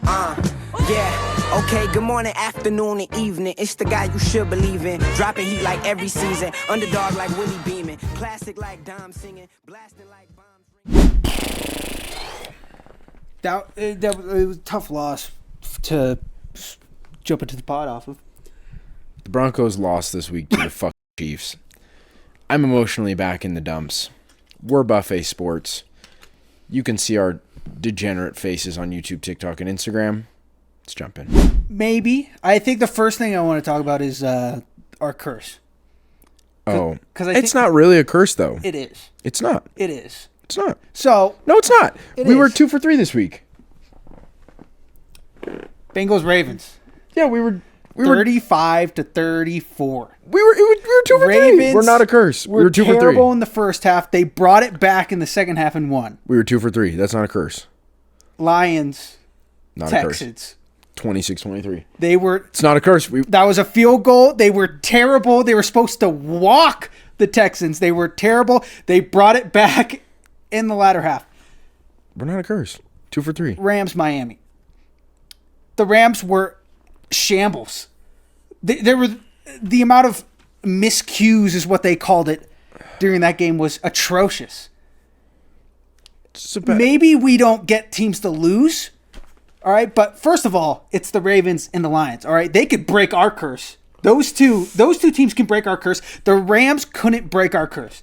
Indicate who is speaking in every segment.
Speaker 1: Yeah, okay, good morning, afternoon, and evening. It's the guy you should believe in. Dropping heat like every season. Underdog like Willie Beeman. Classic like Dom singing. Blasting like bombs.
Speaker 2: It was a tough loss to jump into the pod off of.
Speaker 3: The Broncos lost this week to the fucking Chiefs. I'm emotionally back in the dumps. We're Buffet Sports. You can see our degenerate faces on YouTube, TikTok, and Instagram. Let's jump in.
Speaker 2: Maybe. I think the first thing I want to talk about is our curse.
Speaker 3: Because it's not really a curse, though.
Speaker 2: It is.
Speaker 3: It's not.
Speaker 2: It is.
Speaker 3: It's not.
Speaker 2: So
Speaker 3: no, it's not. We were 2 for 3 this week.
Speaker 2: Bengals Ravens.
Speaker 3: Yeah, we were
Speaker 2: 35 to 34.
Speaker 3: We were 2 for 3. We're not a curse. We were 2 for 3.
Speaker 2: Terrible in the first half. They brought it back in the second half and won.
Speaker 3: We were 2 for 3. That's not a curse.
Speaker 2: Lions.
Speaker 3: Not
Speaker 2: Texans.
Speaker 3: A curse. 26-23.
Speaker 2: They were.
Speaker 3: It's not a curse.
Speaker 2: That was a field goal. They were terrible. They were supposed to walk the Texans. They were terrible. They brought it back in the latter half.
Speaker 3: We're not a curse. 2 for 3.
Speaker 2: Rams, Miami. The Rams were shambles. There were the amount of miscues is what they called it during that game was atrocious. Maybe we don't get teams to lose. All right, but first of all, it's the Ravens and the Lions. All right, they could break our curse. Those two teams can break our curse. The Rams couldn't break our curse.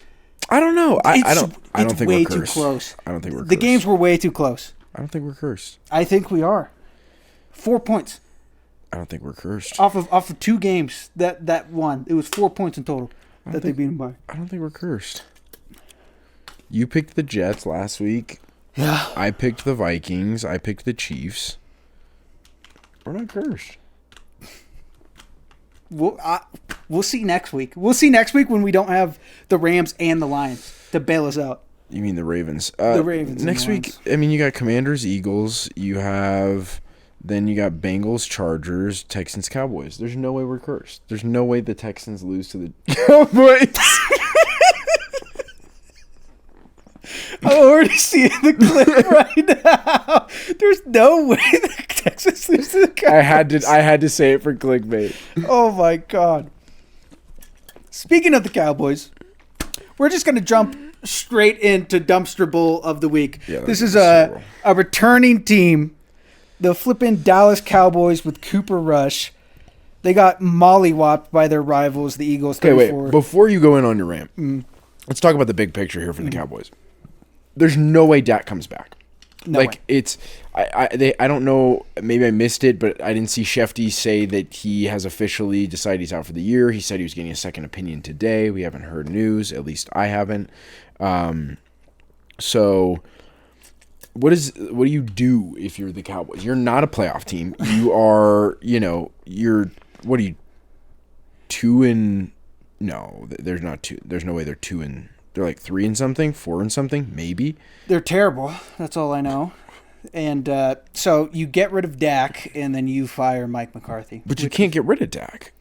Speaker 3: I don't know. I don't think
Speaker 2: way
Speaker 3: we're cursed.
Speaker 2: Too close.
Speaker 3: I don't think we're cursed.
Speaker 2: The games were way too close.
Speaker 3: I don't think we're cursed.
Speaker 2: I think we are. 4 points.
Speaker 3: I don't think we're cursed.
Speaker 2: Off of 2 games that won. It was 4 points in total that they beat them by.
Speaker 3: I don't think we're cursed. You picked the Jets last week.
Speaker 2: Yeah.
Speaker 3: I picked the Vikings. I picked the Chiefs. We're not cursed.
Speaker 2: We'll see next week. We'll see next week when we don't have the Rams and the Lions to bail us out.
Speaker 3: You mean the Ravens?
Speaker 2: The Ravens.
Speaker 3: Next week, I mean, you got Commanders, Eagles. Then you got Bengals, Chargers, Texans, Cowboys. There's no way we're cursed. There's no way the Texans lose to the Cowboys.
Speaker 2: I'm already seeing the clip right now. There's no way the Texans lose to the Cowboys.
Speaker 3: I had to say it for clickbait.
Speaker 2: Oh my god. Speaking of the Cowboys, we're just gonna jump straight into Dumpster Bowl of the week.
Speaker 3: Yeah,
Speaker 2: this is a returning team. The flipping Dallas Cowboys with Cooper Rush. They got mollywopped by their rivals, the Eagles.
Speaker 3: Okay, wait. Before you go in on your rant, let's talk about the big picture here for the Cowboys. There's no way Dak comes back.
Speaker 2: No way.
Speaker 3: It's I don't know. Maybe I missed it, but I didn't see Shefty say that he has officially decided he's out for the year. He said he was getting a second opinion today. We haven't heard news. At least I haven't. So what do you do if you're the Cowboys? You're not a playoff team. You are. You're. What are you? 2 and no. There's not 2. There's no way they're 2 and. They're like 3 and something, 4 and something, maybe.
Speaker 2: They're terrible. That's all I know. And so you get rid of Dak, and then you fire Mike McCarthy.
Speaker 3: But you can't get rid of Dak.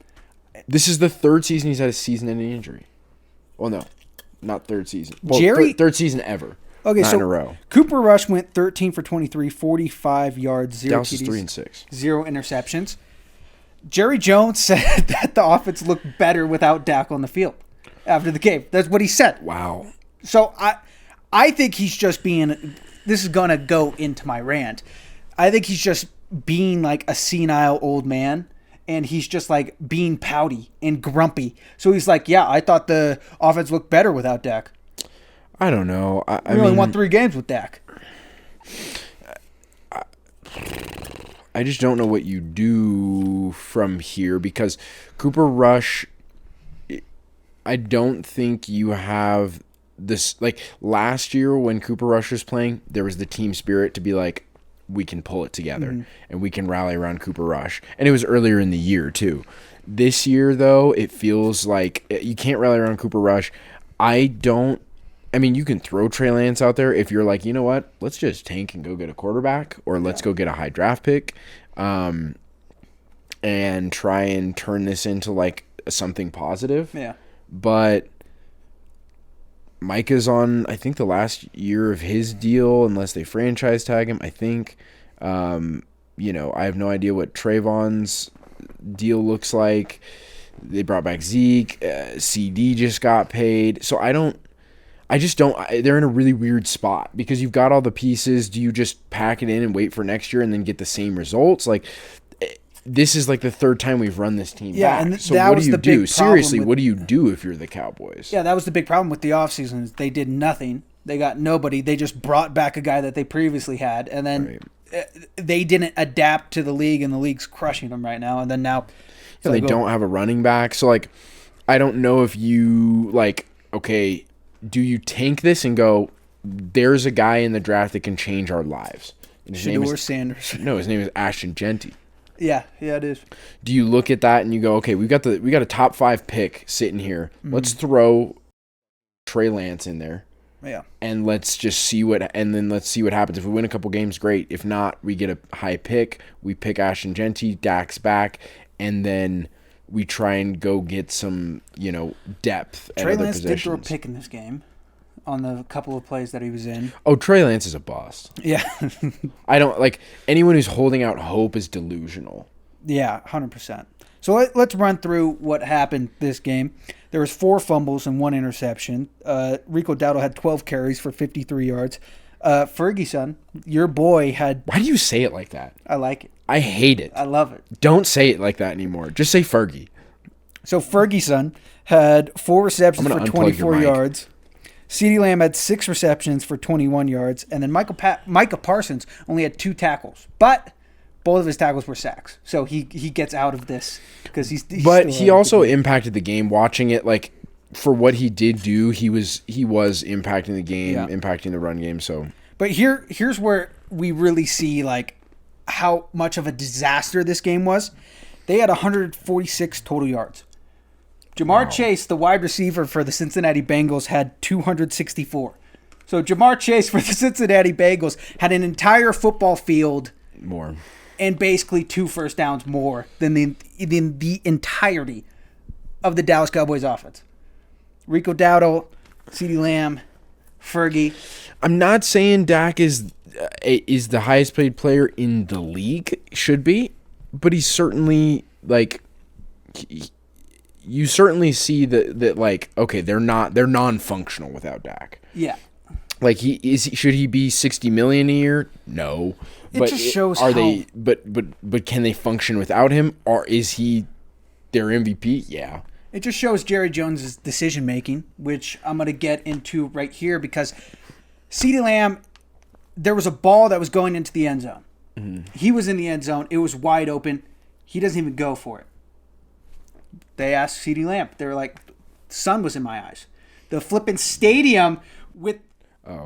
Speaker 3: This is the 3rd season he's had a season-ending injury. Well, no, not 3rd season. Well, third season ever.
Speaker 2: Okay,
Speaker 3: not
Speaker 2: so
Speaker 3: in a row.
Speaker 2: Cooper Rush went 13 for 23, 45 yards, 0
Speaker 3: Dallas
Speaker 2: TDs,
Speaker 3: is 3 and 6,
Speaker 2: 0 interceptions. Jerry Jones said that the offense looked better without Dak on the field after the game. That's what he said.
Speaker 3: Wow.
Speaker 2: So I think he's just being. This is gonna go into my rant. I think he's just being like a senile old man, and he's just like being pouty and grumpy. So he's like, "Yeah, I thought the offense looked better without Dak."
Speaker 3: I don't know. I
Speaker 2: only won 3 games with Dak.
Speaker 3: I just don't know what you do from here because Cooper Rush. I don't think you have this. Like last year when Cooper Rush was playing, there was the team spirit to be like, we can pull it together and we can rally around Cooper Rush. And it was earlier in the year too. This year though, it feels like you can't rally around Cooper Rush. I mean, you can throw Trey Lance out there if you're like, you know what, let's just tank and go get a quarterback or let's go get a high draft pick and try and turn this into like something positive.
Speaker 2: Yeah.
Speaker 3: But Mike is on, I think, the last year of his deal, unless they franchise tag him, I think. I have no idea what Trayvon's deal looks like. They brought back Zeke. CD just got paid. So they're in a really weird spot because you've got all the pieces. Do you just pack it in and wait for next year and then get the same results? Like, this is like the third time we've run this team back. And so what do you do? Seriously, what do you do if you're the Cowboys?
Speaker 2: Yeah, that was the big problem with the offseason is they did nothing. They got nobody. They just brought back a guy that they previously had, and then they didn't adapt to the league, and the league's crushing them right now. And then now
Speaker 3: they don't have a running back. So, like, I don't know if you, like, okay, do you tank this and go, there's a guy in the draft that can change our lives?
Speaker 2: Shedeur Sanders.
Speaker 3: No, his name is Ashton Genty.
Speaker 2: Yeah, it is.
Speaker 3: Do you look at that and you go, okay, we got a top 5 pick sitting here. Mm-hmm. Let's throw Trey Lance in there.
Speaker 2: Yeah.
Speaker 3: And let's just see what happens. If we win a couple games, great. If not, we get a high pick. We pick Ashton Genty, Dak's back, and then we try and go get some, depth at other positions. Trey Lance did
Speaker 2: throw a pick in this game on the couple of plays that he was in.
Speaker 3: Oh, Trey Lance is a bust.
Speaker 2: Yeah.
Speaker 3: I don't like anyone who's holding out hope is delusional.
Speaker 2: Yeah, 100%. So let's run through what happened this game. There was 4 fumbles and 1 interception. Rico Dowdle had 12 carries for 53 yards. Ferguson, your boy, had...
Speaker 3: Why do you say it like that?
Speaker 2: I like it.
Speaker 3: I hate it.
Speaker 2: I love it.
Speaker 3: Don't say it like that anymore. Just say Fergie.
Speaker 2: So Ferguson had 4 receptions for 24 yards. CeeDee Lamb had 6 receptions for 21 yards. And then Micah Parsons only had 2 tackles. But both of his tackles were sacks. So he gets out of this because he's
Speaker 3: But he also impacted the game. Watching it, like, for what he did do, he was impacting the game, impacting the run game. So,
Speaker 2: but here's where we really see, like, how much of a disaster this game was. They had 146 total yards. Jamar Chase, the wide receiver for the Cincinnati Bengals, had 264. So Jamar Chase for the Cincinnati Bengals had an entire football field
Speaker 3: more
Speaker 2: and basically 2 first downs more than the entirety of the Dallas Cowboys offense. Rico Dowdle, CeeDee Lamb, Fergie.
Speaker 3: I'm not saying Dak is the highest paid player in the league, should be, but he's certainly, like, you certainly see that like, okay, they're non-functional without Dak.
Speaker 2: Yeah.
Speaker 3: Like, should he be $60 million a year? No.
Speaker 2: It just shows
Speaker 3: they but can they function without him, or is he their MVP? Yeah.
Speaker 2: It just shows Jerry Jones' decision making, which I'm going to get into right here because CeeDee Lamb, there was a ball that was going into the end zone. Mm-hmm. He was in the end zone. It was wide open. He doesn't even go for it. They asked CeeDee Lamb. They were like, the sun was in my eyes. The flipping stadium with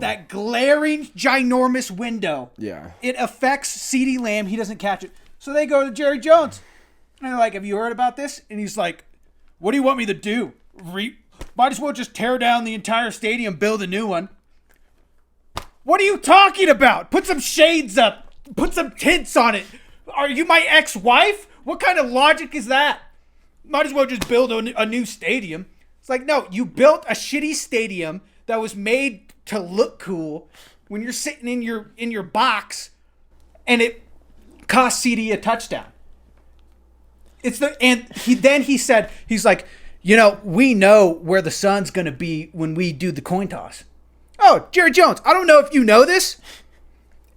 Speaker 2: that glaring, ginormous window.
Speaker 3: Yeah.
Speaker 2: It affects CeeDee Lamb. He doesn't catch it. So they go to Jerry Jones. And they're like, have you heard about this? And he's like, what do you want me to do? Might as well just tear down the entire stadium, build a new one. What are you talking about? Put some shades up. Put some tints on it. Are you my ex-wife? What kind of logic is that? Might as well just build a new stadium. It's like, no, you built a shitty stadium that was made to look cool when you're sitting in your box, and it cost CD a touchdown. He said, he's like, we know where the sun's gonna be when we do the coin toss. Oh, Jerry Jones, I don't know if you know this.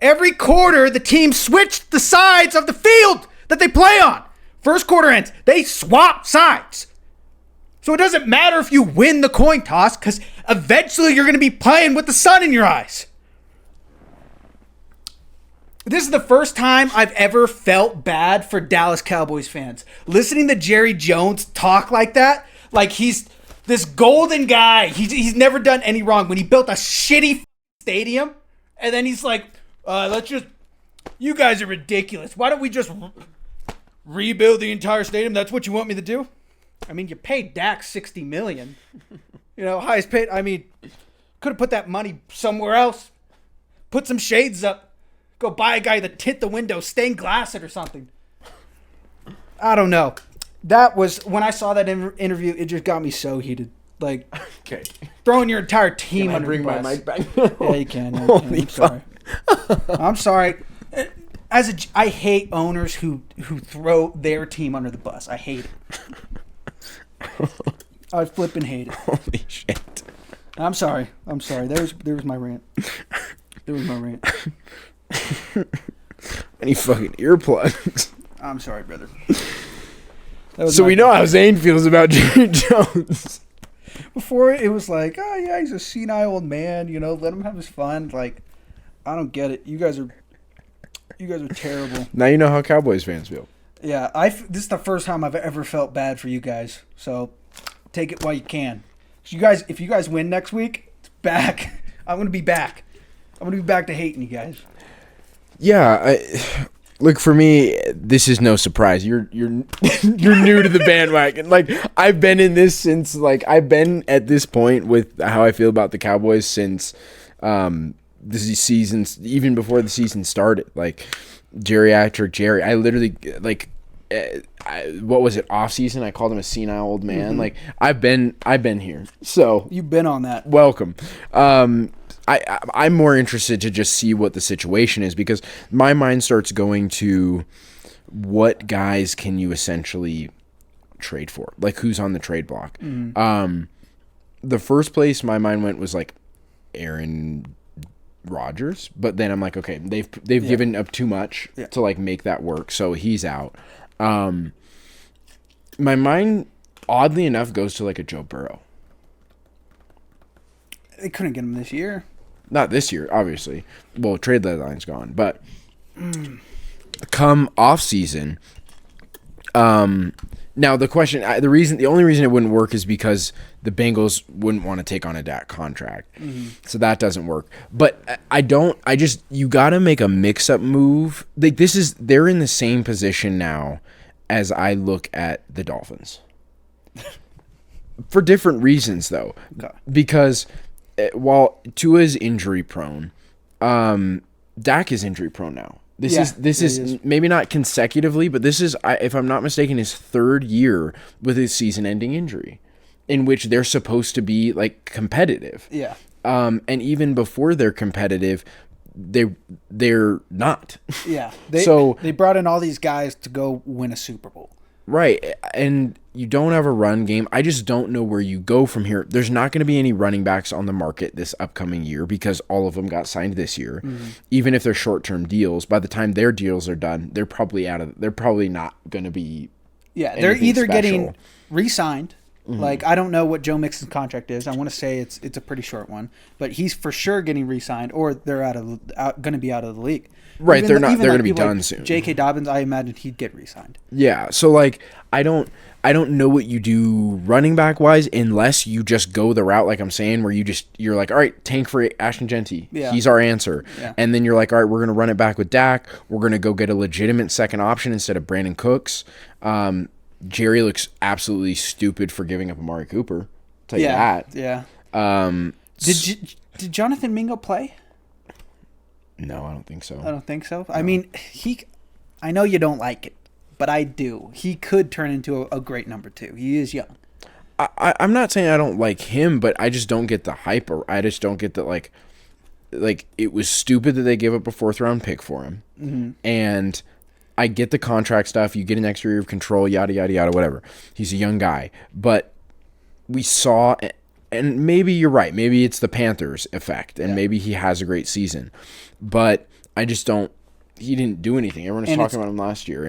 Speaker 2: Every quarter, the team switched the sides of the field that they play on. First quarter ends, they swap sides. So it doesn't matter if you win the coin toss, because eventually you're going to be playing with the sun in your eyes. This is the first time I've ever felt bad for Dallas Cowboys fans. Listening to Jerry Jones talk like that, like he's this golden guy. He's never done any wrong. When he built a shitty stadium, and then he's like, you guys are ridiculous. Why don't we just rebuild the entire stadium? That's what you want me to do? I mean, you paid Dak $60 million. Highest paid. I mean, could have put that money somewhere else. Put some shades up. Go buy a guy that tint the window, stained glass it or something. I don't know. That was, when I saw that interview, it just got me so heated. Like,
Speaker 3: okay,
Speaker 2: throwing your entire team under the bus.
Speaker 3: Can I bring my mic back?
Speaker 2: Yeah, you can. I'm sorry. I'm sorry. I hate owners who throw their team under the bus. I hate it. I flipping hate it.
Speaker 3: Holy shit.
Speaker 2: I'm sorry. There was my rant.
Speaker 3: I need fucking earplugs.
Speaker 2: I'm sorry, brother.
Speaker 3: So we know how Zane feels about Jerry Jones.
Speaker 2: Before it was like, oh yeah, he's a senile old man. You know, let him have his fun. Like, I don't get it. You guys are terrible.
Speaker 3: Now you know how Cowboys fans feel.
Speaker 2: Yeah, this is the first time I've ever felt bad for you guys. So take it while you can. If you guys win next week, it's back. I'm gonna be back. I'm gonna be back to hating you guys.
Speaker 3: Yeah, look, for me, this is no surprise. You're you're new to the bandwagon. Like, I've been in this since, like, I've been at this point with how I feel about the Cowboys since this season, even before the season started. Like, geriatric Jerry. I literally, like, what was it, off season? I called him a senile old man. Mm-hmm. Like, I've been here. So
Speaker 2: you've been on that.
Speaker 3: Welcome. I'm more interested to just see what the situation is, because my mind starts going to what guys can you essentially trade for, like who's on the trade block. The first place my mind went was like Aaron Rodgers, but then I'm like, okay, they've given up too much to like make that work, so he's out. My mind, oddly enough, goes to like a Joe Burrow.
Speaker 2: They couldn't get him this year.
Speaker 3: Not this year, obviously. Well, trade deadline's gone, but come off season. Now the only reason it wouldn't work is because the Bengals wouldn't want to take on a Dak contract, so that doesn't work. But you got to make a mix-up move. Like, they're in the same position now as I look at the Dolphins, for different reasons though, because. While Tua's injury prone, Dak is injury prone now. This is maybe not consecutively, but this is, if I'm not mistaken, his third year with his season-ending injury, in which they're supposed to be like competitive.
Speaker 2: Yeah.
Speaker 3: And even before they're competitive, they're not.
Speaker 2: Yeah. They brought in all these guys to go win a Super Bowl.
Speaker 3: Right, and you don't have a run game. I just don't know where you go from here. There's not going to be any running backs on the market this upcoming year because all of them got signed this year. Even if they're short-term deals, by the time their deals are done, they're probably not going to be.
Speaker 2: Yeah, they're either getting re-signed. Like, I don't know what Joe Mixon's contract is. I want to say it's a pretty short one, but he's for sure getting re-signed, or they're going to be out of the league.
Speaker 3: Right, they're going to be done soon.
Speaker 2: J.K. Dobbins, I imagine he'd get re-signed.
Speaker 3: Yeah, so like I don't know what you do running back wise unless you just go the route like I'm saying, where you're like, all right, tank for Ashton Genty. Yeah. He's our answer. Yeah. And then you're like, all right, we're going to run it back with Dak. We're going to go get a legitimate second option instead of Brandon Cooks. Jerry looks absolutely stupid for giving up Amari Cooper. I'll tell you that.
Speaker 2: Yeah. Did Jonathan Mingo play?
Speaker 3: No, I don't think so.
Speaker 2: I don't think so. No. I mean, I know you don't like it, but I do. He could turn into a great number 2. He is young.
Speaker 3: I'm not saying I don't like him, but I just don't get the hype. Or I just don't get that, like it was stupid that they gave up a 4th-round pick for him. And I get the contract stuff. You get an extra year of control, yada, yada, yada, whatever. He's a young guy. But we saw, and maybe you're right. Maybe it's the Panthers effect, and maybe he has a great season. But I just don't. He didn't do anything. Everyone was talking about him last year.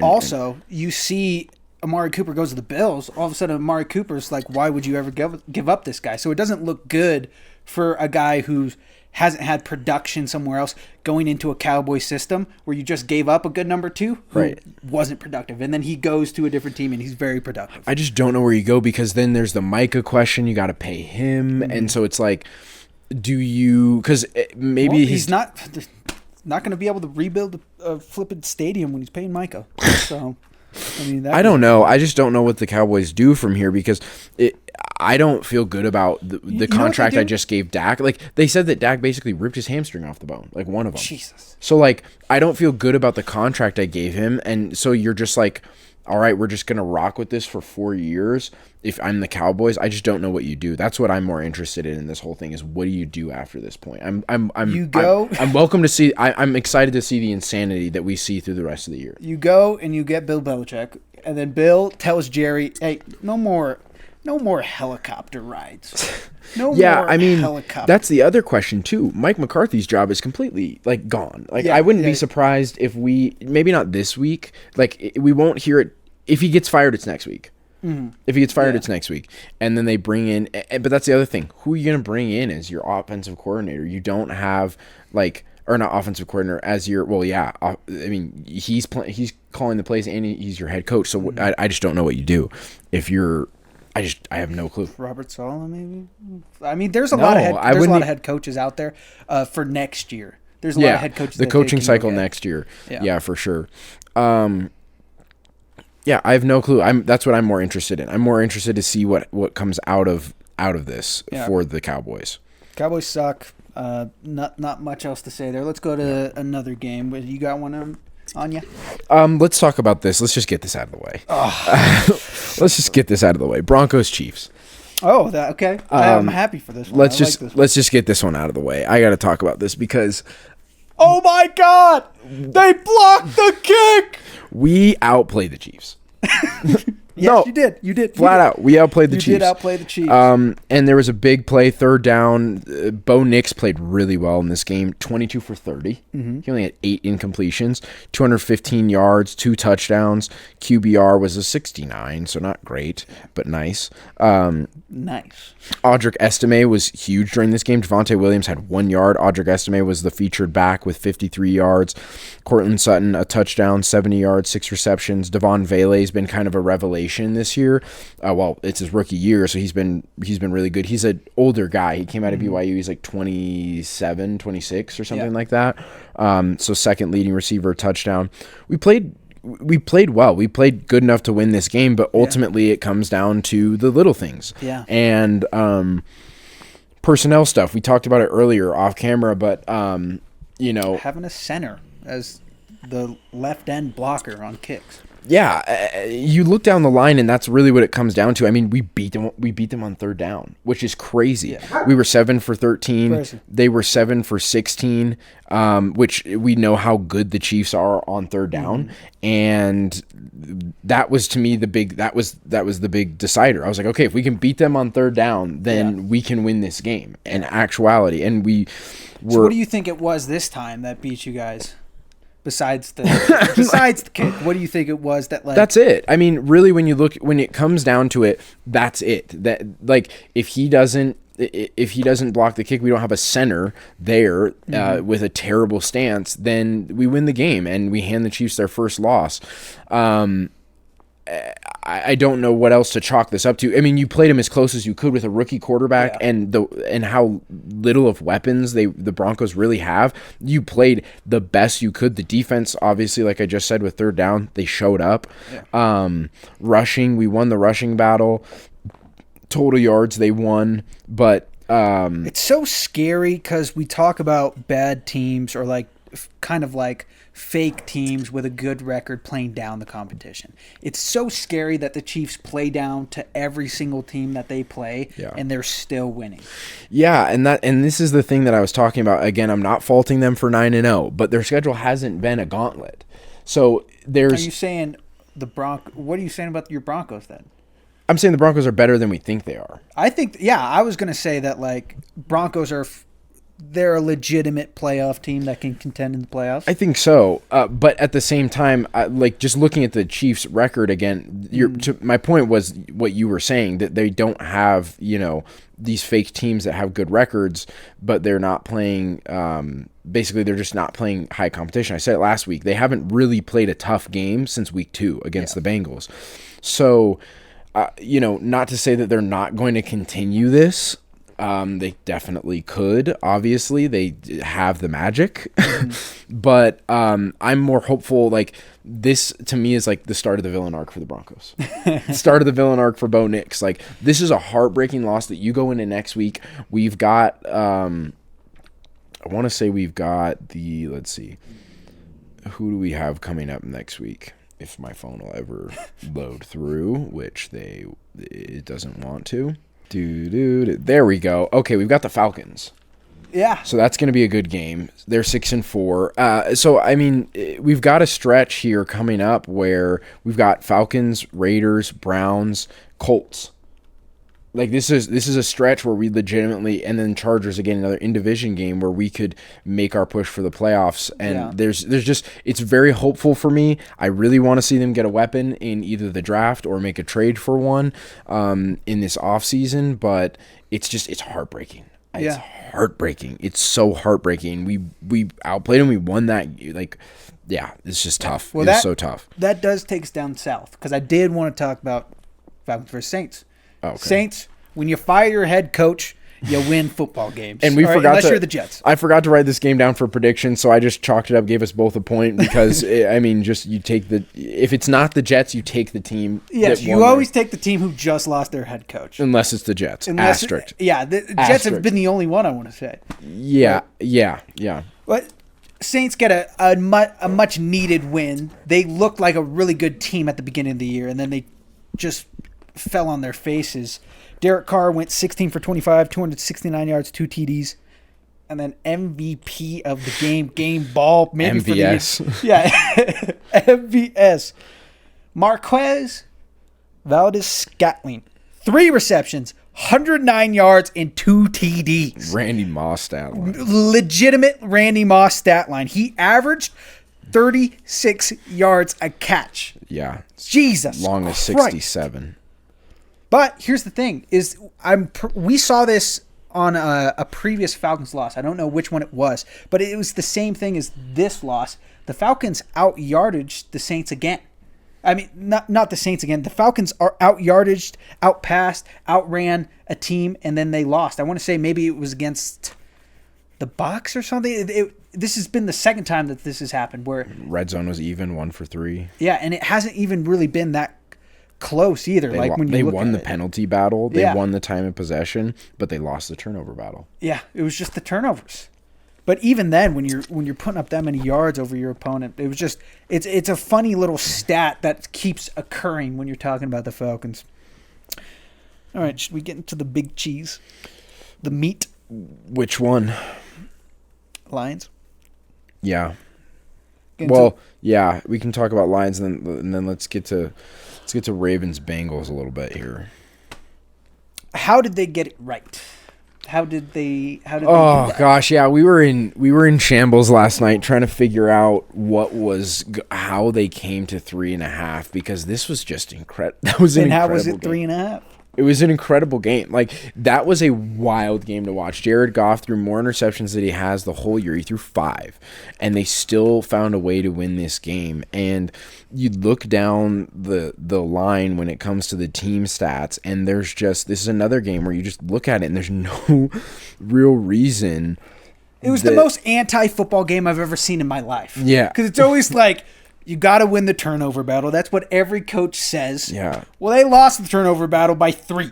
Speaker 2: You see Amari Cooper goes to the Bills. All of a sudden, Amari Cooper's like, why would you ever give up this guy? So it doesn't look good for a guy who hasn't had production somewhere else going into a Cowboy system where you just gave up a good number 2 who wasn't productive. And then he goes to a different team and he's very productive.
Speaker 3: I just don't know where you go, because then there's the Micah question. You got to pay him. And so it's like, do you, because maybe
Speaker 2: he's not going to be able to rebuild a flipping stadium when he's paying Micah. So, I mean,
Speaker 3: I don't know. I just don't know what the Cowboys do from here, because I don't feel good about the contract I just gave Dak. Like, they said that Dak basically ripped his hamstring off the bone, like one of them.
Speaker 2: Jesus.
Speaker 3: So, like, I don't feel good about the contract I gave him, and so you're just like, all right, we're just gonna rock with this for 4 years. If I'm the Cowboys, I just don't know what you do. That's what I'm more interested in this whole thing is what do you do after this point? I'm welcome to see. I'm excited to see the insanity that we see through the rest of the year.
Speaker 2: You go and you get Bill Belichick, and then Bill tells Jerry, "Hey, no more helicopter rides." Helicopter.
Speaker 3: That's the other question too. Mike McCarthy's job is completely like gone. Like I wouldn't be surprised if maybe not this week. Like we won't hear it if he gets fired. It's next week. Mm-hmm. If he gets fired, it's next week. And then they bring in. But that's the other thing. Who are you going to bring in as your offensive coordinator? You don't have or not offensive coordinator as your. Well, yeah. I mean, he's calling the plays and he's your head coach. So I just don't know what you do if you're. I have no clue.
Speaker 2: Robert Saleh, maybe. I mean, there's a lot of head coaches out there for next year. There's a lot of head coaches.
Speaker 3: The coaching cycle next year. Yeah, for sure. Yeah, I have no clue. That's what I'm more interested in. I'm more interested to see what comes out of this for the Cowboys.
Speaker 2: Cowboys suck. Not much else to say there. Let's go to another game. You got one on you?
Speaker 3: Let's talk about this. Let's just get this out of the way. Let's just get this out of the way. Broncos Chiefs.
Speaker 2: Oh, okay. I'm happy for this one.
Speaker 3: Let's just get this one out of the way. I got to talk about this because.
Speaker 2: Oh my God! They blocked the kick.
Speaker 3: We outplayed the Chiefs.
Speaker 2: Yes, you did. You did.
Speaker 3: Flat out. We outplayed the Chiefs.
Speaker 2: You did outplay the Chiefs.
Speaker 3: And there was a big play, third down. Bo Nix played really well in this game, 22 for 30. Mm-hmm. He only had 8 incompletions, 215 yards, 2 touchdowns. QBR was a 69, so not great, but nice.
Speaker 2: Nice.
Speaker 3: Audric Estime was huge during this game. Javonte Williams had 1 yard. Audric Estime was the featured back with 53 yards. Cortland Sutton, a touchdown, 70 yards, 6 receptions. Devon Vele's been kind of a revelation this year. Well, it's his rookie year, so he's been really good. He's an older guy. He came out of BYU. He's like 27, 26 or something like that. So second leading receiver, touchdown. We played well. We played good enough to win this game, but ultimately it comes down to the little things.
Speaker 2: Yeah.
Speaker 3: And personnel stuff. We talked about it earlier off camera, but
Speaker 2: having a center as the left end blocker on kicks.
Speaker 3: Yeah, you look down the line, and that's really what it comes down to. I mean, we beat them on third down, which is crazy. Yeah. We were 7 for 13. Crazy. They were 7 for 16, which we know how good the Chiefs are on third down, and that was to me that was the big decider. I was like, okay, if we can beat them on third down, then we can win this game. In actuality, and we were.
Speaker 2: So what do you think it was this time that beat you guys? Besides the kick, what do you think it was that led?
Speaker 3: That's it. I mean, really, when it comes down to it, that's it. That if he doesn't block the kick, we don't have a center there with a terrible stance, then we win the game and we hand the Chiefs their first loss. I don't know what else to chalk this up to. I mean, you played him as close as you could with a rookie quarterback, and how little of weapons the Broncos really have. You played the best you could. The defense, obviously, like I just said, with third down, they showed up. Yeah. Rushing, we won the rushing battle. Total yards, they won, but
Speaker 2: it's so scary because we talk about bad teams or kind of fake teams with a good record playing down the competition. It's so scary that the Chiefs play down to every single team that they play, and they're still winning.
Speaker 3: Yeah, and this is the thing that I was talking about. Again, I'm not faulting them for 9-0, but their schedule hasn't been a gauntlet. So there's.
Speaker 2: Are you saying what are you saying about your Broncos then?
Speaker 3: I'm saying the Broncos are better than we think they are.
Speaker 2: I think, I was going to say that Broncos are. They're a legitimate playoff team that can contend in the playoffs.
Speaker 3: I think so, but at the same time, just looking at the Chiefs' record again, my point was what you were saying, that they don't have these fake teams that have good records, but they're not playing. Basically, they're just not playing high competition. I said it last week. They haven't really played a tough game since week 2 against the Bengals. So, not to say that they're not going to continue this. They definitely could. Obviously, they have the magic, but I'm more hopeful. This to me is the start of the villain arc for the Broncos. The start of the villain arc for Bo Nix. This is a heartbreaking loss that you go into next week. We've got. I want to say we've got the. Let's see. Who do we have coming up next week? if my phone will ever load through, which it doesn't want to. There we go. Okay, we've got the Falcons.
Speaker 2: Yeah.
Speaker 3: So that's going to be a good game. They're 6-4. So I mean, we've got a stretch here coming up where we've got Falcons, Raiders, Browns, Colts. Like this is a stretch where we legitimately, and then Chargers again, another in-division game where we could make our push for the playoffs. And there's just, it's very hopeful for me. I really want to see them get a weapon in either the draft or make a trade for one in this offseason, but it's heartbreaking. It's heartbreaking. It's so heartbreaking. We outplayed them. We won that. It's just tough.
Speaker 2: Well,
Speaker 3: it's so tough.
Speaker 2: That does take us down south because I did want to talk about Falcons versus Saints.
Speaker 3: Okay.
Speaker 2: Saints, when you fire your head coach, you win football games.
Speaker 3: And we forgot
Speaker 2: unless you're the Jets.
Speaker 3: I forgot to write this game down for prediction, so I just chalked it up, gave us both a point because I mean, just you take if it's not the Jets, you take the team.
Speaker 2: Yes, you always take the team who just lost their head coach,
Speaker 3: unless it's the Jets. Asterisk.
Speaker 2: Yeah, the Jets have been the only one I want to say.
Speaker 3: Yeah.
Speaker 2: But Saints get a much needed win. They looked like a really good team at the beginning of the year, and then they just fell on their faces. Derek Carr went 16 for 25, 269 yards, 2 TDs, and then MVP of the game ball, maybe
Speaker 3: MVS.
Speaker 2: MVS. Marquez Valdes-Scantling, 3 receptions, 109 yards, and 2 TDs.
Speaker 3: Randy Moss stat line.
Speaker 2: Legitimate Randy Moss stat line. He averaged 36 yards a catch.
Speaker 3: Yeah.
Speaker 2: Jesus
Speaker 3: Long as
Speaker 2: Christ.
Speaker 3: 67.
Speaker 2: But here's the thing: we saw this on a previous Falcons loss. I don't know which one it was, but it was the same thing as this loss. The Falcons out-yardaged the Saints again. I mean, not the Saints again. The Falcons are out-yardaged, out-passed, outran a team, and then they lost. I want to say maybe it was against the Bucs or something. This has been the second time that this has happened. Where
Speaker 3: red zone was even 1 for 3.
Speaker 2: Yeah, and it hasn't even really been that close either.
Speaker 3: They won the penalty battle. They won the time of possession, but they lost the turnover battle.
Speaker 2: Yeah, it was just the turnovers. But even then, when you're putting up that many yards over your opponent, it was just it's a funny little stat that keeps occurring when you're talking about the Falcons. All right, should we get into the big cheese, the meat?
Speaker 3: Which one?
Speaker 2: Lions.
Speaker 3: Yeah. Well, yeah, we can talk about Lions and then let's get to Ravens Bengals a little bit here.
Speaker 2: How did they get it right? How did they do that?
Speaker 3: Gosh, yeah, we were in shambles last night trying to figure out how they came to 3.5 because this was just incredible. That was an incredible
Speaker 2: how was it
Speaker 3: game.
Speaker 2: 3.5?
Speaker 3: It was an incredible game. Like, that was a wild game to watch. Jared Goff threw more interceptions than he has the whole year. He threw 5, and they still found a way to win this game. And you look down the line when it comes to the team stats, and this is another game where you just look at it, and there's no real reason.
Speaker 2: It was the most anti-football game I've ever seen in my life.
Speaker 3: Yeah.
Speaker 2: Because it's always like, you got to win the turnover battle. That's what every coach says.
Speaker 3: Yeah.
Speaker 2: Well, they lost the turnover battle by 3.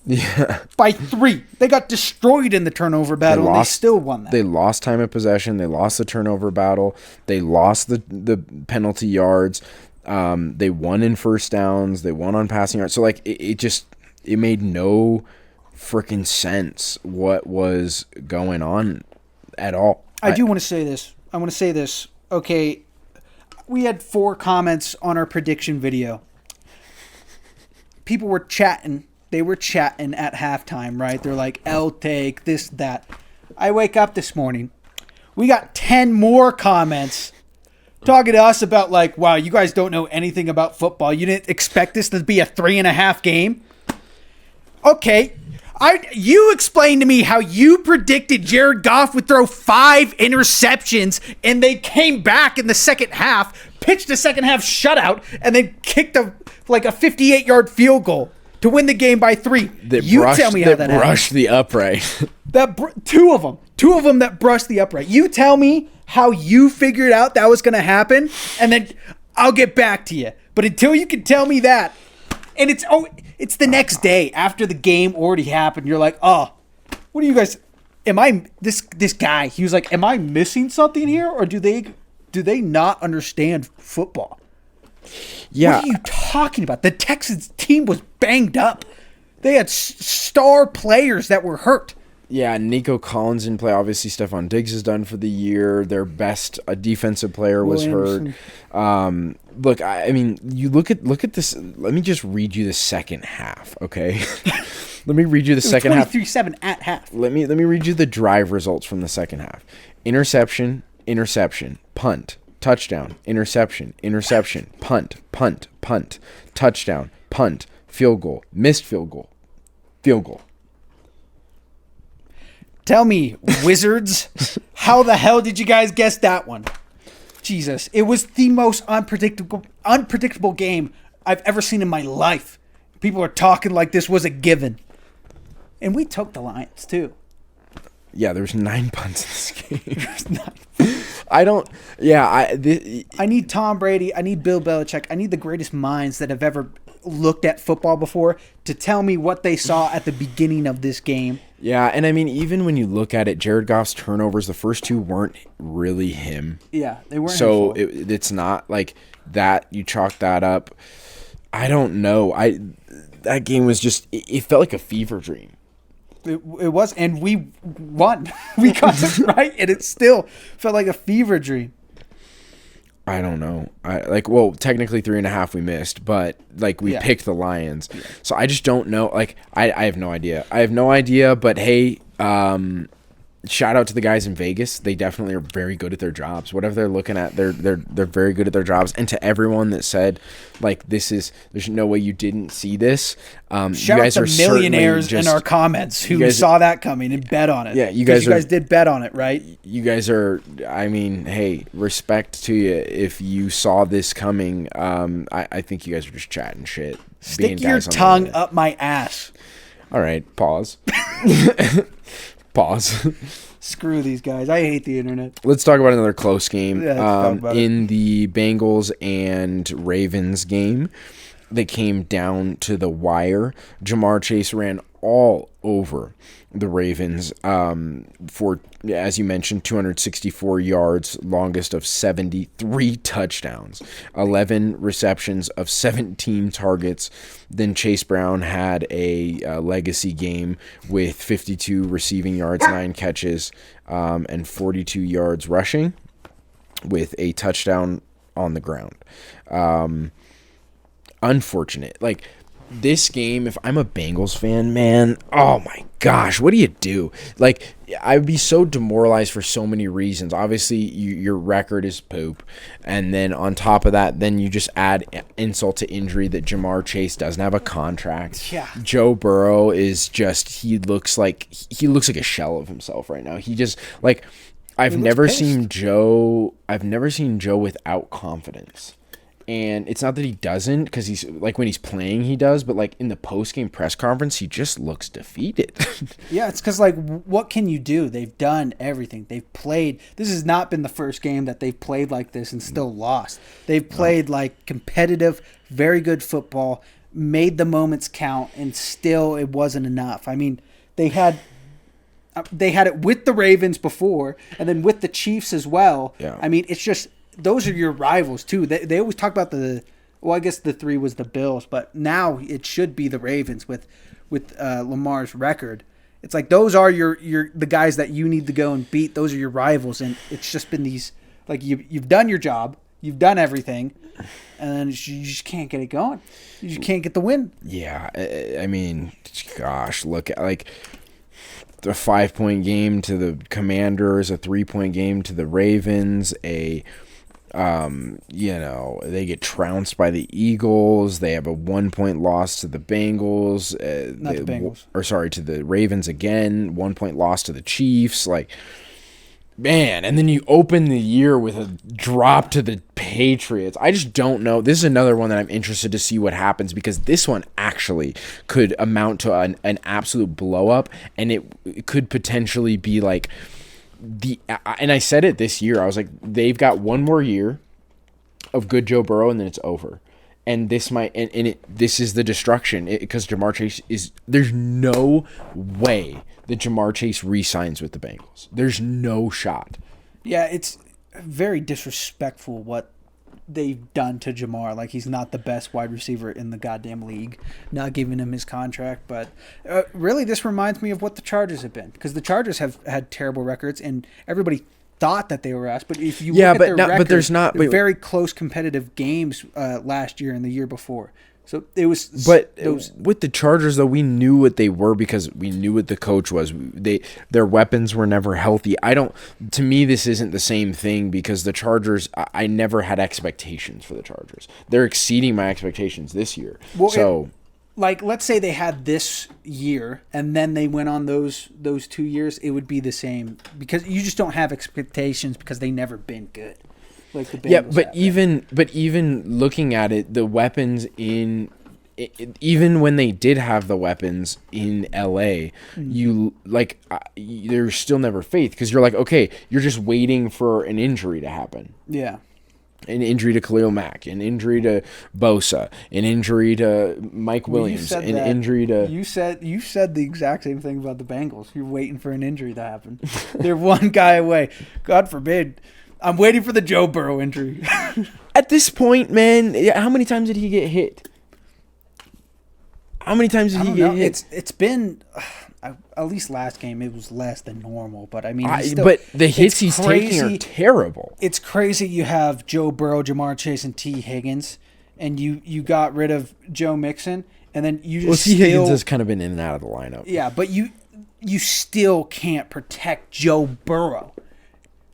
Speaker 3: Yeah.
Speaker 2: By 3. They got destroyed in the turnover battle, and they still won that.
Speaker 3: They lost time of possession. They lost the turnover battle. They lost the penalty yards. They won in first downs. They won on passing yards. So, like, it made no freaking sense what was going on at all.
Speaker 2: I do want to say this. Okay, we had 4 comments on our prediction video. People were chatting. They were chatting at halftime, right? They're like, L take, this, that. I wake up this morning. We got 10 more comments talking to us about like, wow, you guys don't know anything about football. You didn't expect this to be a 3.5 game? Okay. You explained to me how you predicted Jared Goff would throw 5 interceptions and they came back in the second half, pitched a second half shutout, and then kicked a 58-yard field goal to win the game by 3. Tell me how that happened.
Speaker 3: Brushed the upright.
Speaker 2: Two of them that brushed the upright. You tell me how you figured out that was going to happen, and then I'll get back to you. But until you can tell me that, and it's the next day after the game already happened. You're like, oh, what are you guys? This guy? He was like, am I missing something here, or do they not understand football?
Speaker 3: Yeah.
Speaker 2: What are you talking about? The Texans team was banged up. They had star players that were hurt.
Speaker 3: Yeah, Nico Collins didn't play. Obviously, Stephon Diggs is done for the year. Their best defensive player was hurt. Look, I mean, you look at this. Let me just read you the second half, okay? Let me read you the second half.
Speaker 2: 23-7 at half.
Speaker 3: Let me read you the drive results from the second half. Interception, interception, punt, touchdown, interception, interception, punt, punt, punt, touchdown, punt, field goal, missed field goal, field goal.
Speaker 2: Tell me, Wizards, how the hell did you guys guess that one? Jesus, it was the most unpredictable game I've ever seen in my life. People are talking like this was a given. And we took the Lions, too.
Speaker 3: Yeah, there's 9 punts in this game. I don't. Yeah,
Speaker 2: I need Tom Brady. I need Bill Belichick. I need the greatest minds that have ever looked at football before to tell me what they saw at the beginning of this game.
Speaker 3: Yeah, and I mean, even when you look at it, Jared Goff's turnovers, the first 2 weren't really him.
Speaker 2: Yeah, they weren't.
Speaker 3: So it's not like that. You chalk that up. I don't know. That game was just. It felt like a fever dream.
Speaker 2: It was, and we won. We got it right, and it still felt like a fever dream.
Speaker 3: I don't know. Technically 3.5 we missed, but we picked the Lions. Yeah. So I just don't know. I have no idea. But hey, shout out to the guys in Vegas. They definitely are very good at their jobs. Whatever they're looking at, they're very good at their jobs. And to everyone that said there's no way you didn't see this.
Speaker 2: Shout you guys out to millionaires in our comments who saw that coming and bet on it.
Speaker 3: Yeah, you guys
Speaker 2: did bet on it, right?
Speaker 3: You guys are. I mean, hey, respect to you if you saw this coming. I think you guys are just chatting shit.
Speaker 2: Stick your tongue up my ass.
Speaker 3: All right, pause. Pause.
Speaker 2: Screw these guys. I hate the internet.
Speaker 3: Let's talk about another close game.
Speaker 2: Yeah,
Speaker 3: in the Bengals and Ravens game, they came down to the wire. Jamar Chase ran all over the Ravens for, as you mentioned, 264 yards, longest of 73 touchdowns, 11 receptions of 17 targets. Then Chase Brown had a legacy game with 52 receiving yards, 9 catches, and 42 yards rushing with a touchdown on the ground. Unfortunate. This game, if I'm a Bengals fan, man, oh my gosh, what do you do? I would be so demoralized for so many reasons. Obviously, your record is poop. And then on top of that, then you just add insult to injury that Jamar Chase doesn't have a contract.
Speaker 2: Yeah.
Speaker 3: Joe Burrow is just, he looks like a shell of himself right now. He just, I've never seen Joe without confidence. And it's not that he doesn't, because he's when he's playing, he does. But in the post-game press conference, he just looks defeated.
Speaker 2: Yeah, it's because what can you do? They've done everything. They've played. This has not been the first game that they've played like this and still lost. They've played competitive, very good football, made the moments count, and still it wasn't enough. I mean, they had it with the Ravens before, and then with the Chiefs as well.
Speaker 3: Yeah.
Speaker 2: I mean, it's just. Those are your rivals, too. They always talk about I guess the 3 was the Bills, but now it should be the Ravens with Lamar's record. It's those are the guys that you need to go and beat. Those are your rivals, and it's just been these, you've done your job, you've done everything, and then you just can't get it going. You just can't get the win.
Speaker 3: Yeah, I mean, gosh, look at, a 5-point game to the Commanders, a 3-point game to the Ravens, they get trounced by the Eagles. They have a 1-point loss to the Bengals.
Speaker 2: Not the Bengals.
Speaker 3: To the Ravens again. 1-point loss to the Chiefs. Man, and then you open the year with a drop to the Patriots. I just don't know. This is another one that I'm interested to see what happens, because this one actually could amount to an absolute blow up, and it could potentially be and I said it this year. I was they've got one more year of good Joe Burrow, and then it's over. And this might, this is the destruction, because Jamar Chase is. There's no way that Jamar Chase re-signs with the Bengals. There's no shot.
Speaker 2: Yeah, it's very disrespectful what they've done to Jamar. Like, he's not the best wide receiver in the goddamn league, not giving him his contract. But really, this reminds me of what the Chargers have been, because the Chargers have had terrible records, and everybody thought that they were us. But if you look at their record, they're very close competitive games last year and the year before. So it was,
Speaker 3: with the Chargers though, we knew what they were because we knew what the coach was. Their weapons were never healthy. To me, this isn't the same thing because the Chargers. I never had expectations for the Chargers. They're exceeding my expectations this year. Well,
Speaker 2: let's say they had this year and then they went on those 2 years, it would be the same because you just don't have expectations because they never been good. Like the Bengals
Speaker 3: but even looking at it, the weapons even when they did have the weapons in LA, there's still never faith because you're like, okay, you're just waiting for an injury to happen.
Speaker 2: Yeah.
Speaker 3: An injury to Khalil Mack, an injury to Bosa, an injury to Mike Williams, injury to...
Speaker 2: You said the exact same thing about the Bengals. You're waiting for an injury to happen. They're one guy away. God forbid. I'm waiting for the Joe Burrow injury.
Speaker 3: At this point, man, how many times did he get hit? How many times did he get hit?
Speaker 2: It's been... at least last game, it was less than normal. But, I mean...
Speaker 3: but the hits he's taking are terrible.
Speaker 2: It's crazy you have Joe Burrow, Jamar Chase, and T. Higgins, and you got rid of Joe Mixon, and then you just
Speaker 3: T. Higgins has kind of been in and out of the lineup.
Speaker 2: Yeah, but you still can't protect Joe Burrow.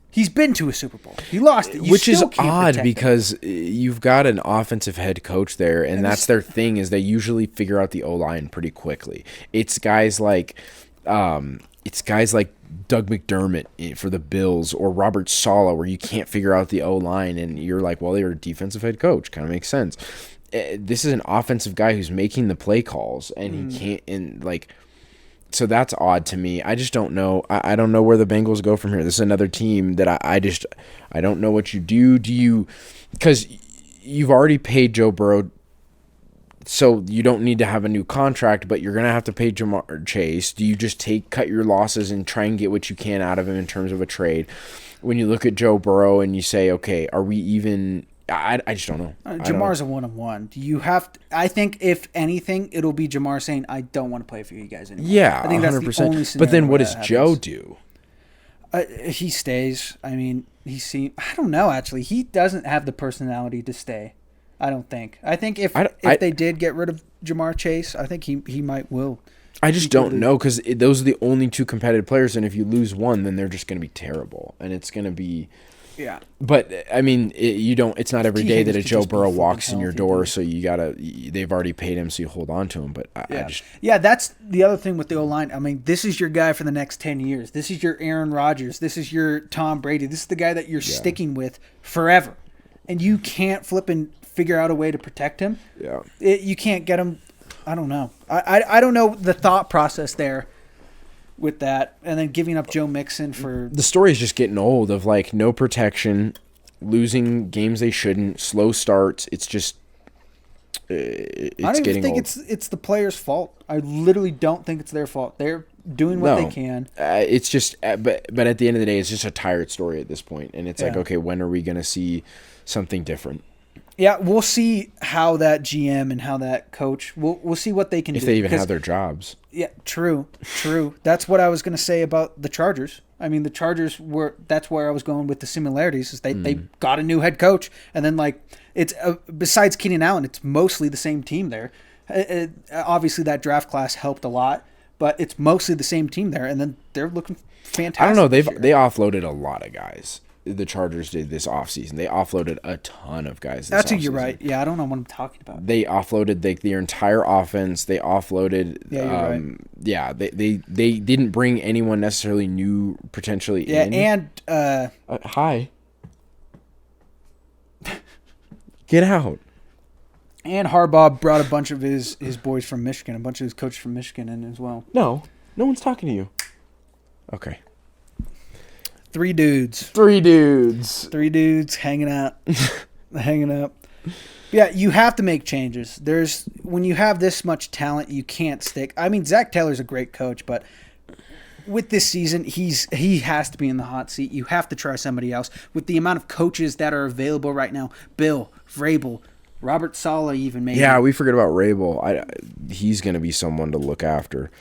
Speaker 2: He's been to a Super Bowl. He lost it.
Speaker 3: Which is odd because you've got an offensive head coach there, and that's their thing is they usually figure out the O-line pretty quickly. It's guys like Doug McDermott for the Bills or Robert Saleh where you can't figure out the O-line, and you're like, well, they're a defensive head coach. Kind of makes sense. This is an offensive guy who's making the play calls, and he can't – and like – so that's odd to me. I just don't know. I don't know where the Bengals go from here. This is another team that I don't know what you do. Do you – because you've already paid Joe Burrow, so you don't need to have a new contract, but you're going to have to pay Jamar Chase. Do you just cut your losses and try and get what you can out of him in terms of a trade? When you look at Joe Burrow and you say, okay, are we even – I just don't know.
Speaker 2: Jamar's a one-on-one. You have to, I think if anything, it'll be Jamar saying, "I don't want to play for you guys anymore."
Speaker 3: Yeah,
Speaker 2: I think
Speaker 3: 100%.
Speaker 2: That's the only scenario.
Speaker 3: But then, what does Joe do?
Speaker 2: He stays. I mean, I don't know. Actually, he doesn't have the personality to stay. I don't think. I think if they did get rid of Jamar Chase, I think he might will.
Speaker 3: I just don't know because those are the only two competitive players, and if you lose one, then they're just going to be terrible, and it's going to be.
Speaker 2: Yeah,
Speaker 3: but I mean, it's not every day that a Joe Burrow walks in your door, so they've already paid him, so you hold on to him. But
Speaker 2: that's the other thing with the O-line. I mean, this is your guy for the next 10 years. This is your Aaron Rodgers. This is your Tom Brady. This is the guy that you're sticking with forever, and you can't flip and figure out a way to protect him.
Speaker 3: Yeah,
Speaker 2: you can't get him. I don't know. I don't know the thought process there. With that, and then giving up Joe Mixon for...
Speaker 3: The story is just getting old of, like, no protection, losing games they shouldn't, slow starts. It's just... It's
Speaker 2: I don't even think
Speaker 3: old.
Speaker 2: it's the players' fault. I literally don't think it's their fault. They're doing what they can.
Speaker 3: It's just... But at the end of the day, it's just a tired story at this point. And it's like, okay, when are we going to see something different?
Speaker 2: Yeah, we'll see how that GM and how that coach... We'll see what they can do.
Speaker 3: If they even have their jobs.
Speaker 2: Yeah, true. That's what I was going to say about the Chargers. I mean, the Chargers that's where I was going with the similarities, is they got a new head coach, and then, like, it's besides Keenan Allen, it's mostly the same team there. Obviously, that draft class helped a lot, but it's mostly the same team there, and then they're looking fantastic.
Speaker 3: I don't know. They offloaded a lot of guys. The Chargers did this offseason. They offloaded a ton of guys this offseason.
Speaker 2: You're right. Yeah, I don't know what I'm talking about.
Speaker 3: They offloaded their entire offense. They offloaded.
Speaker 2: Yeah, you're right.
Speaker 3: Yeah, they didn't bring anyone necessarily new potentially in.
Speaker 2: Yeah, and...
Speaker 3: hi. Get out.
Speaker 2: And Harbaugh brought a bunch of his boys from Michigan, a bunch of his coaches from Michigan in as well.
Speaker 3: No one's talking to you. Okay.
Speaker 2: Three dudes hanging out. Yeah, you have to make changes. When you have this much talent, you can't stick. I mean, Zach Taylor's a great coach, but with this season, he has to be in the hot seat. You have to try somebody else. With the amount of coaches that are available right now, Bill, Vrabel, Robert Saleh even maybe.
Speaker 3: Yeah, we forget about Rabel. He's going to be someone to look after.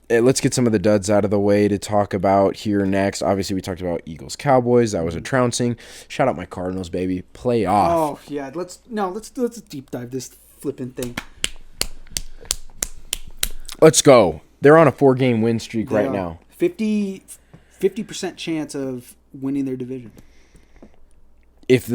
Speaker 3: Let's get some of the duds out of the way to talk about here next. Obviously, we talked about Eagles Cowboys. That was a trouncing. Shout out my Cardinals, baby. Playoff.
Speaker 2: Oh yeah, let's deep dive this flipping thing.
Speaker 3: Let's go. They're on a 4-game win streak right now.
Speaker 2: 50% chance of winning their division.
Speaker 3: If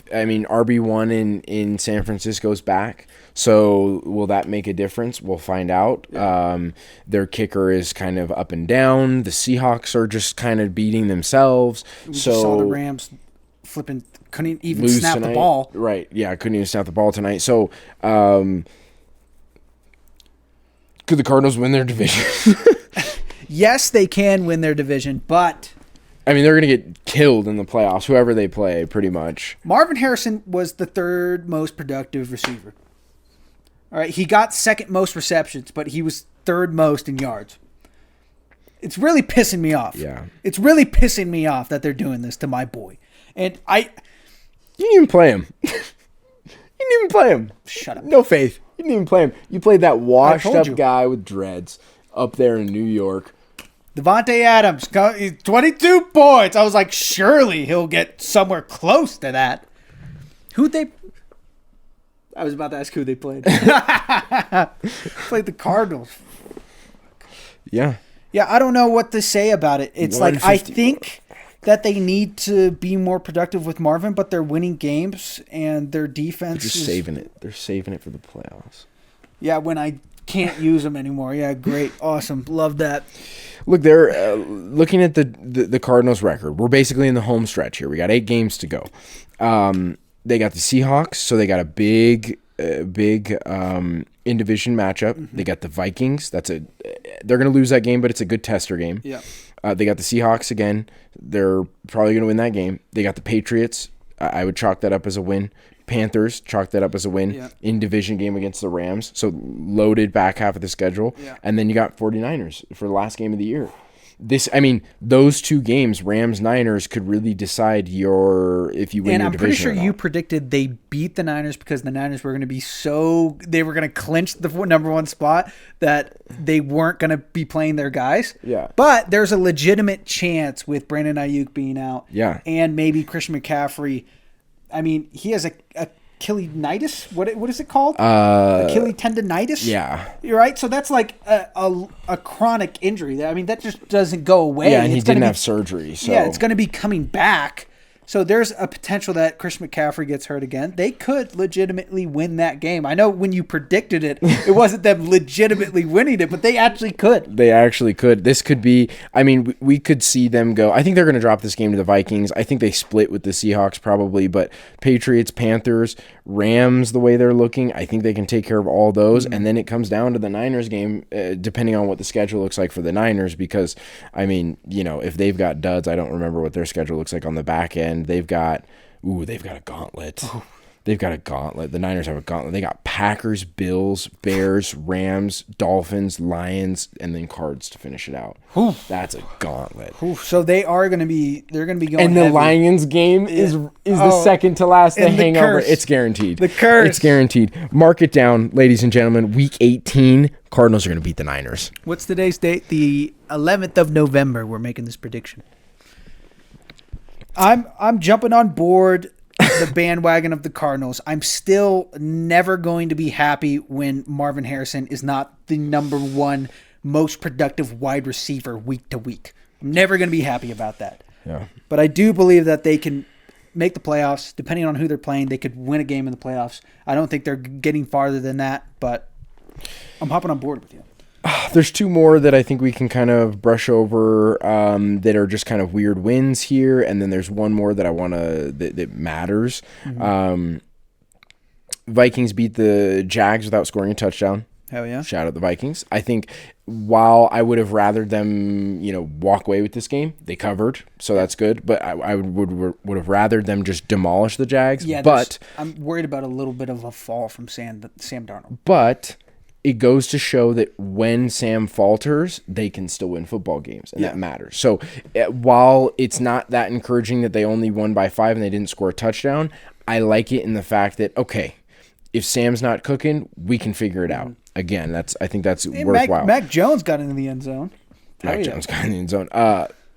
Speaker 3: RB1 in San Francisco's back, so will that make a difference? We'll find out. Yeah. Their kicker is kind of up and down. The Seahawks are just kind of beating themselves.
Speaker 2: We just saw the Rams flipping, couldn't even snap
Speaker 3: tonight.
Speaker 2: The ball.
Speaker 3: Right? Yeah, couldn't even snap the ball tonight. So, could the Cardinals win their division?
Speaker 2: Yes, they can win their division, but
Speaker 3: I mean, they're going to get killed in the playoffs, whoever they play, pretty much.
Speaker 2: Marvin Harrison was the third most productive receiver. All right, he got second most receptions, but he was third most in yards. It's really pissing me off.
Speaker 3: Yeah.
Speaker 2: It's really pissing me off that they're doing this to my boy. And
Speaker 3: You didn't even play him. You didn't even play him.
Speaker 2: Shut up.
Speaker 3: No faith. You didn't even play him. You played that washed-up
Speaker 2: you.
Speaker 3: guy with dreads up there in New York.
Speaker 2: Devontae Adams, 22 points. I was like, surely he'll get somewhere close to that. I was about to ask who they played. Played the Cardinals.
Speaker 3: Yeah.
Speaker 2: Yeah, I don't know what to say about it. It's like, I think that they need to be more productive with Marvin, but they're winning games and their defense
Speaker 3: They're just saving it. They're saving it for the playoffs.
Speaker 2: Yeah, when I can't use them anymore. Yeah, great. Awesome. Love that.
Speaker 3: Look, they're looking at the Cardinals' record. We're basically in the home stretch here. We got 8 games to go. They got the Seahawks, so they got a big in-division matchup. Mm-hmm. They got the Vikings. They're going to lose that game, but it's a good tester game.
Speaker 2: Yeah.
Speaker 3: They got the Seahawks again. They're probably going to win that game. They got the Patriots. I would chalk that up as a win. Panthers, chalk that up as a win.
Speaker 2: Yeah.
Speaker 3: In division game against the Rams. So loaded back half of the schedule.
Speaker 2: Yeah.
Speaker 3: And then you got 49ers for the last game of the year. Those 2 games, Rams-Niners, could really decide if you win your division.
Speaker 2: And I'm pretty sure you predicted they beat the Niners because the Niners were going to be they were going to clinch the number 1 spot, that they weren't going to be playing their guys.
Speaker 3: Yeah.
Speaker 2: But there's a legitimate chance with Brandon Ayuk being out.
Speaker 3: Yeah.
Speaker 2: And maybe Christian McCaffrey. I mean, he has a Achilles-nitis. What is it called? Achilles tendonitis.
Speaker 3: Yeah.
Speaker 2: You're right. So that's like a chronic injury. I mean, that just doesn't go away.
Speaker 3: Yeah, and he didn't have surgery. So.
Speaker 2: Yeah, it's going to be coming back. So there's a potential that Chris McCaffrey gets hurt again. They could legitimately win that game. I know when you predicted it, it wasn't them legitimately winning it, but they actually could.
Speaker 3: They actually could. This could be, we could see them go. I think they're going to drop this game to the Vikings. I think they split with the Seahawks probably, but Patriots, Panthers, Rams, the way they're looking, I think they can take care of all those. Mm-hmm. And then it comes down to the Niners game, depending on what the schedule looks like for the Niners, because, if they've got duds, I don't remember what their schedule looks like on the back end. They've got a gauntlet. Oh. They've got a gauntlet. The Niners have a gauntlet. They got Packers, Bills, Bears, Rams, Dolphins, Lions, and then Cards to finish it out.
Speaker 2: Ooh.
Speaker 3: That's a gauntlet.
Speaker 2: Ooh. So they're going to be going.
Speaker 3: And the Lions game is the second to last. The hangover. It's guaranteed.
Speaker 2: The curse.
Speaker 3: It's guaranteed. Mark it down, ladies and gentlemen. Week 18, Cardinals are going to beat the Niners.
Speaker 2: What's today's date? The 11th of November. We're making this prediction. I'm jumping on board the bandwagon of the Cardinals. I'm still never going to be happy when Marvin Harrison is not the number 1 most productive wide receiver week to week. I'm never going to be happy about that.
Speaker 3: Yeah.
Speaker 2: But I do believe that they can make the playoffs. Depending on who they're playing, they could win a game in the playoffs. I don't think they're getting farther than that, but I'm hopping on board with you.
Speaker 3: There's 2 more that I think we can kind of brush over that are just kind of weird wins here, and then there's one more that I want to that matters. Mm-hmm. Vikings beat the Jags without scoring a touchdown.
Speaker 2: Hell yeah!
Speaker 3: Shout out the Vikings. I think while I would have rathered them, walk away with this game, they covered, so that's good. But I would have rathered them just demolish the Jags.
Speaker 2: Yeah,
Speaker 3: but
Speaker 2: I'm worried about a little bit of a fall from Sam Darnold.
Speaker 3: But it goes to show that when Sam falters, they can still win football games, and that matters. So while it's not that encouraging that they only won by 5 and they didn't score a touchdown, I like it in the fact that, okay, if Sam's not cooking, we can figure it out. Again, I think that's worthwhile.
Speaker 2: Mac Jones got into the end zone.
Speaker 3: Mac Jones got in the end zone.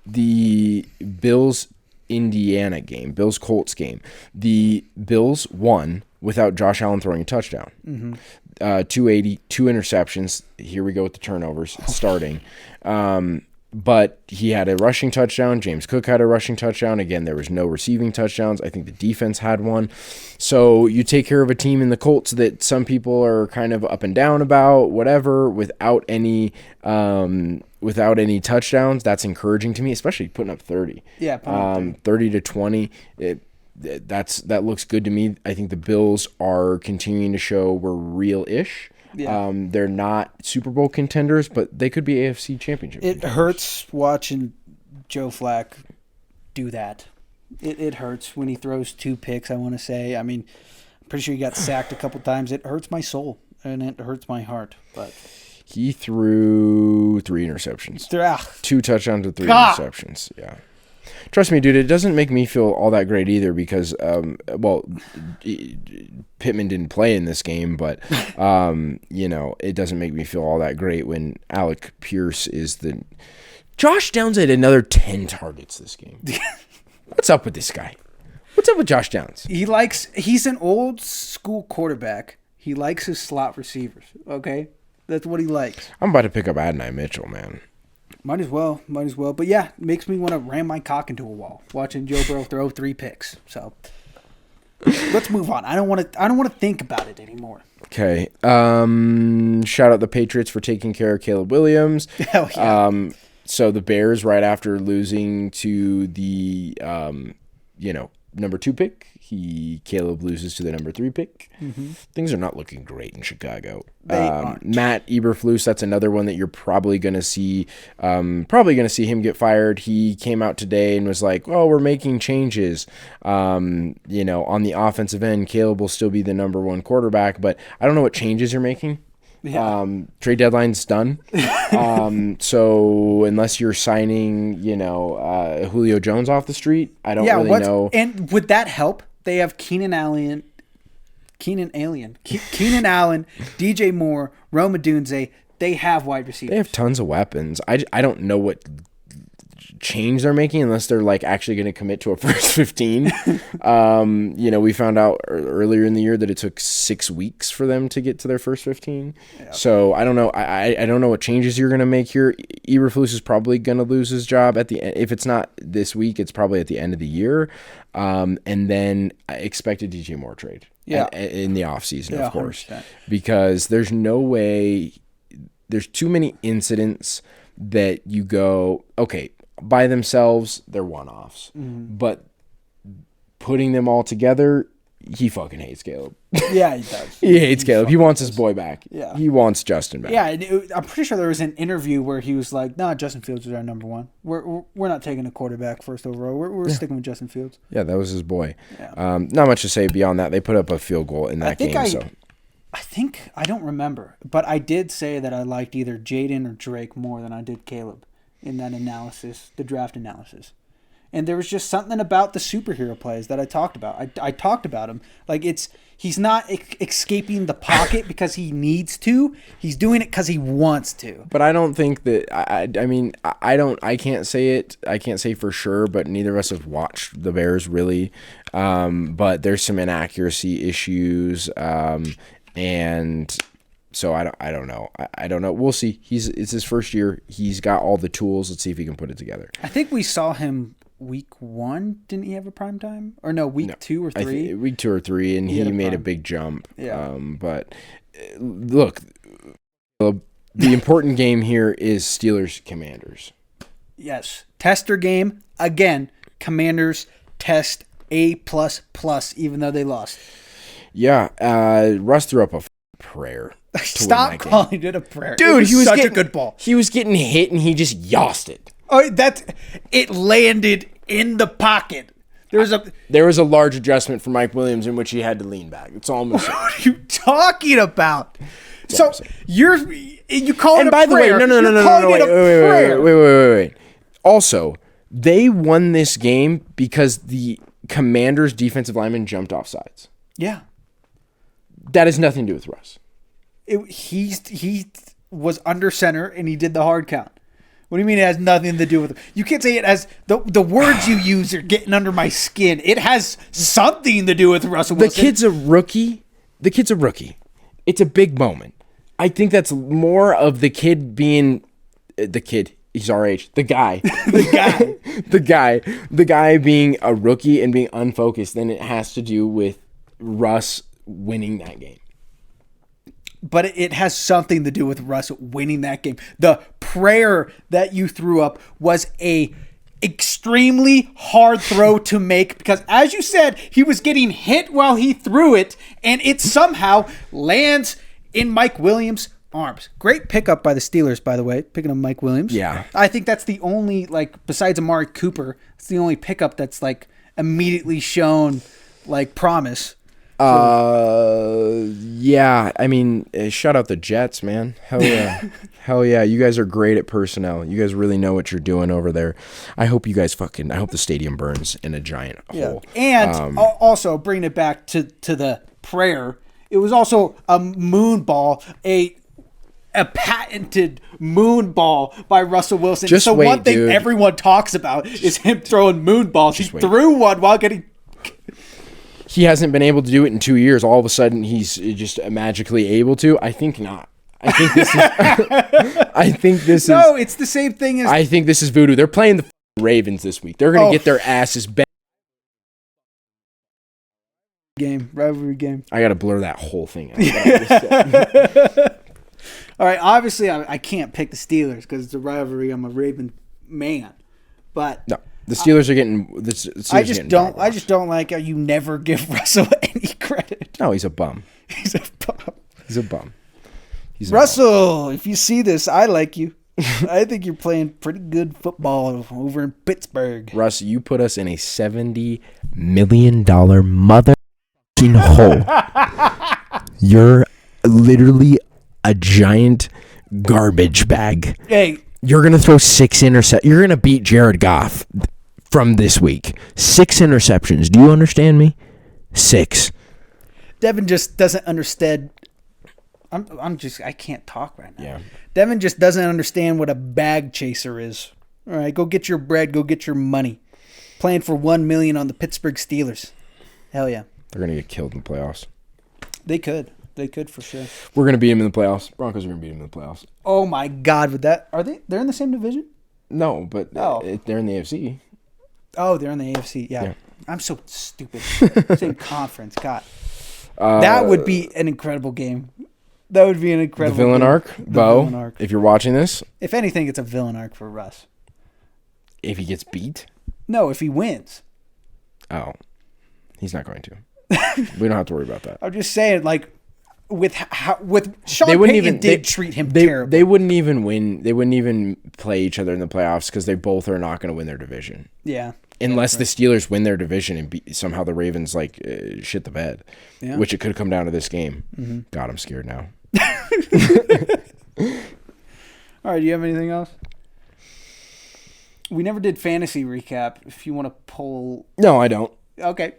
Speaker 3: The Bills-Indiana game, Bills-Colts game, the Bills won without Josh Allen throwing a touchdown. 280, 2 interceptions. Here we go with the turnovers starting. But he had a rushing touchdown. James Cook had a rushing touchdown. Again, there was no receiving touchdowns. I think the defense had one. So you take care of a team in the Colts that some people are kind of up and down about, whatever, without any touchdowns. That's encouraging to me, especially putting up 30.
Speaker 2: Yeah,
Speaker 3: 30 to 20. That looks good to me. I think the Bills are continuing to show we're real-ish.
Speaker 2: Yeah.
Speaker 3: They're not Super Bowl contenders, but they could be AFC Championship.
Speaker 2: It hurts watching Joe Flacco do that. It hurts when he throws 2 picks, I want to say. I mean, I'm pretty sure he got sacked a couple times. It hurts my soul, and it hurts my heart. But
Speaker 3: he threw 3 interceptions. 2 touchdowns and 3 interceptions. Yeah. Trust me, dude, it doesn't make me feel all that great either because, Pittman didn't play in this game, but, it doesn't make me feel all that great when Alec Pierce is the – Josh Downs had another 10 targets this game. What's up with this guy? What's up with Josh Downs?
Speaker 2: He's an old school quarterback. He likes his slot receivers, okay? That's what he likes.
Speaker 3: I'm about to pick up Adonai Mitchell, man.
Speaker 2: Might as well. But yeah, it makes me want to ram my cock into a wall watching Joe Burrow throw 3 picks. So let's move on. I don't want to think about it anymore.
Speaker 3: Okay. Shout out the Patriots for taking care of Caleb Williams.
Speaker 2: Hell yeah.
Speaker 3: So the Bears, right after losing to the number 2 pick, Caleb loses to the number 3 pick. Mm-hmm. Things are not looking great in Chicago. Matt Eberflus, that's another one that you're probably going to see. Him get fired. He came out today and was like, "Oh, we're making changes." On the offensive end, Caleb will still be the number 1 quarterback, but I don't know what changes you're making. Yeah. Trade deadline's done. So unless you're signing, Julio Jones off the street, I don't really know.
Speaker 2: And would that help? They have Keenan Allen, DJ Moore, Rome Odunze. They have wide receivers.
Speaker 3: They have tons of weapons. I don't know what change they're making unless they're like actually going to commit to a first 15. We found out earlier in the year that it took 6 weeks for them to get to their first 15. Yeah. So I don't know. I don't know what changes you're going to make here. Eberflus is probably going to lose his job at the end. If it's not this week, it's probably at the end of the year. And then I expect a DJ Moore trade.
Speaker 2: Yeah.
Speaker 3: In the offseason, of course.
Speaker 2: 100%.
Speaker 3: Because there's no way. There's too many incidents that you go, okay, by themselves, they're one-offs. Mm-hmm. But putting them all together, he fucking hates Caleb.
Speaker 2: Yeah, he does.
Speaker 3: He hates Caleb. He wants his boy back.
Speaker 2: Yeah.
Speaker 3: He wants Justin back.
Speaker 2: Yeah, I'm pretty sure there was an interview where he was like, "No, Justin Fields is our number 1. We're not taking a quarterback first overall. We're sticking with Justin Fields." Yeah,
Speaker 3: that was his boy.
Speaker 2: Yeah.
Speaker 3: Not much to say beyond that. They put up a field goal in that game.
Speaker 2: I don't remember, but I did say that I liked either Jaden or Drake more than I did Caleb in that analysis, the draft analysis. And there was just something about the superhero plays that I talked about. I talked about him. Like he's not escaping the pocket because he needs to. He's doing it because he wants to.
Speaker 3: But I don't think that I can't say it. I can't say for sure, but neither of us have watched the Bears really. But there's some inaccuracy issues. And so I don't know. I don't know. We'll see. It's his first year. He's got all the tools. Let's see if he can put it together.
Speaker 2: I think we saw him week 1. Didn't he have a prime time? Or no, week 2 or 3?
Speaker 3: Week 2 or 3, and he made a big jump.
Speaker 2: Yeah.
Speaker 3: But look, the important game here is Steelers-Commanders.
Speaker 2: Yes. Tester game. Again, Commanders test A++, even though they lost.
Speaker 3: Yeah. Russ threw up a prayer.
Speaker 2: Stop calling it a prayer.
Speaker 3: Dude, he was
Speaker 2: such a good ball.
Speaker 3: He was getting hit, and he just yossed it.
Speaker 2: Oh, it landed in the pocket. There was a
Speaker 3: large adjustment for Mike Williams in which he had to lean back. It's all I'm saying.
Speaker 2: What are you talking about? So you call it a prayer. And by the way,
Speaker 3: wait. Also, they won this game because the Commanders' defensive lineman jumped off sides.
Speaker 2: Yeah.
Speaker 3: That has nothing to do with Russ.
Speaker 2: He was under center and he did the hard count. What do you mean it has nothing to do with it? You can't say it has the words you use are getting under my skin. It has something to do with Russell Wilson.
Speaker 3: The kid's a rookie. It's a big moment. I think that's more of the kid being the kid. He's our age. The guy. the guy being a rookie and being unfocused than it has to do with Russ winning that game.
Speaker 2: But it has something to do with Russ winning that game. The prayer that you threw up was a extremely hard throw to make because, as you said, he was getting hit while he threw it, and it somehow lands in Mike Williams' arms. Great pickup by the Steelers, by the way, picking up Mike Williams.
Speaker 3: Yeah.
Speaker 2: I think that's the only, besides Amari Cooper, it's the only pickup that's, immediately shown, promise.
Speaker 3: Yeah. I mean, shout out the Jets, man. Hell yeah. Hell yeah. You guys are great at personnel. You guys really know what you're doing over there. I hope you guys I hope the stadium burns in a giant hole.
Speaker 2: And also, bringing it back to the prayer, it was also a moon ball, a patented moon ball by Russell Wilson.
Speaker 3: Just
Speaker 2: so
Speaker 3: wait,
Speaker 2: one thing
Speaker 3: dude.
Speaker 2: Everyone talks about is him throwing moon balls. He threw one while getting...
Speaker 3: He hasn't been able to do it in 2 years. All of a sudden, he's just magically able to. I think not. I think this is.
Speaker 2: No, it's the same thing as.
Speaker 3: I think this is voodoo. They're playing the Ravens this week. They're going to get their asses bent.
Speaker 2: Rivalry game.
Speaker 3: I got to blur that whole thing out.
Speaker 2: All right. Obviously, I can't pick the Steelers because it's a rivalry. I'm a Raven man, but
Speaker 3: no. The Steelers are getting. The Steelers
Speaker 2: I just don't like how you never give Russell any credit.
Speaker 3: No, he's a bum.
Speaker 2: He's a bum.
Speaker 3: Russell,
Speaker 2: if you see this, I like you. I think you're playing pretty good football over in Pittsburgh.
Speaker 3: Russ, you put us in a $70 million mother hole. You're literally a giant garbage bag.
Speaker 2: Hey.
Speaker 3: You're going to throw 6 interceptions. You're going to beat Jared Goff from this week. 6 interceptions. Do you understand me? 6.
Speaker 2: Devin just doesn't understand. I can't talk right now.
Speaker 3: Yeah.
Speaker 2: Devin just doesn't understand what a bag chaser is. All right, go get your bread. Go get your money. Playing for $1 million on the Pittsburgh Steelers. Hell yeah.
Speaker 3: They're going to get killed in the playoffs.
Speaker 2: They could. They could for sure.
Speaker 3: We're going to beat them in the playoffs. Broncos are going to beat them in the playoffs.
Speaker 2: Oh my God! With that, they're in the same division?
Speaker 3: No, but they're in the AFC.
Speaker 2: Oh, they're in the AFC. Yeah. I'm so stupid. Same conference. God, that would be an incredible game. That would be an incredible.
Speaker 3: The villain
Speaker 2: game.
Speaker 3: arc, Bo. If you're watching this,
Speaker 2: if anything, it's a villain arc for Russ.
Speaker 3: If he gets beat?
Speaker 2: No, if he wins.
Speaker 3: Oh, he's not going to. We don't have to worry about that.
Speaker 2: I'm just saying, with Sean Payton did treat him terribly.
Speaker 3: They wouldn't even win. They wouldn't even play each other in the playoffs because they both are not going to win their division.
Speaker 2: Yeah.
Speaker 3: Unless the Steelers win their division and somehow the Ravens shit the bed, which it could come down to this game. Mm-hmm. God, I'm scared now.
Speaker 2: All right. Do you have anything else? We never did fantasy recap. If you want to pull.
Speaker 3: No, I don't.
Speaker 2: Okay.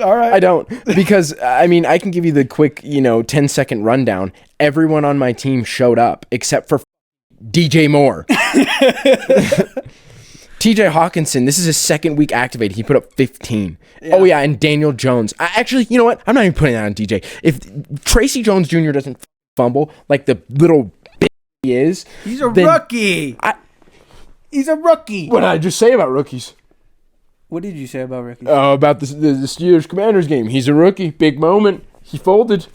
Speaker 2: All right.
Speaker 3: I don't, because I can give you the quick, 10-second rundown. Everyone on my team showed up except for DJ Moore. TJ Hawkinson, this is his second week activated. He put up 15. Yeah. Oh yeah, and Daniel Jones. Actually, you know what? I'm not even putting that on DJ. If Tracy Jones Jr. doesn't fumble like the little bitch he is,
Speaker 2: he's a rookie. He's a rookie.
Speaker 3: What did I just say about rookies?
Speaker 2: What did you say about rookies?
Speaker 3: About the Steelers Commanders game. He's a rookie. Big moment. He folded.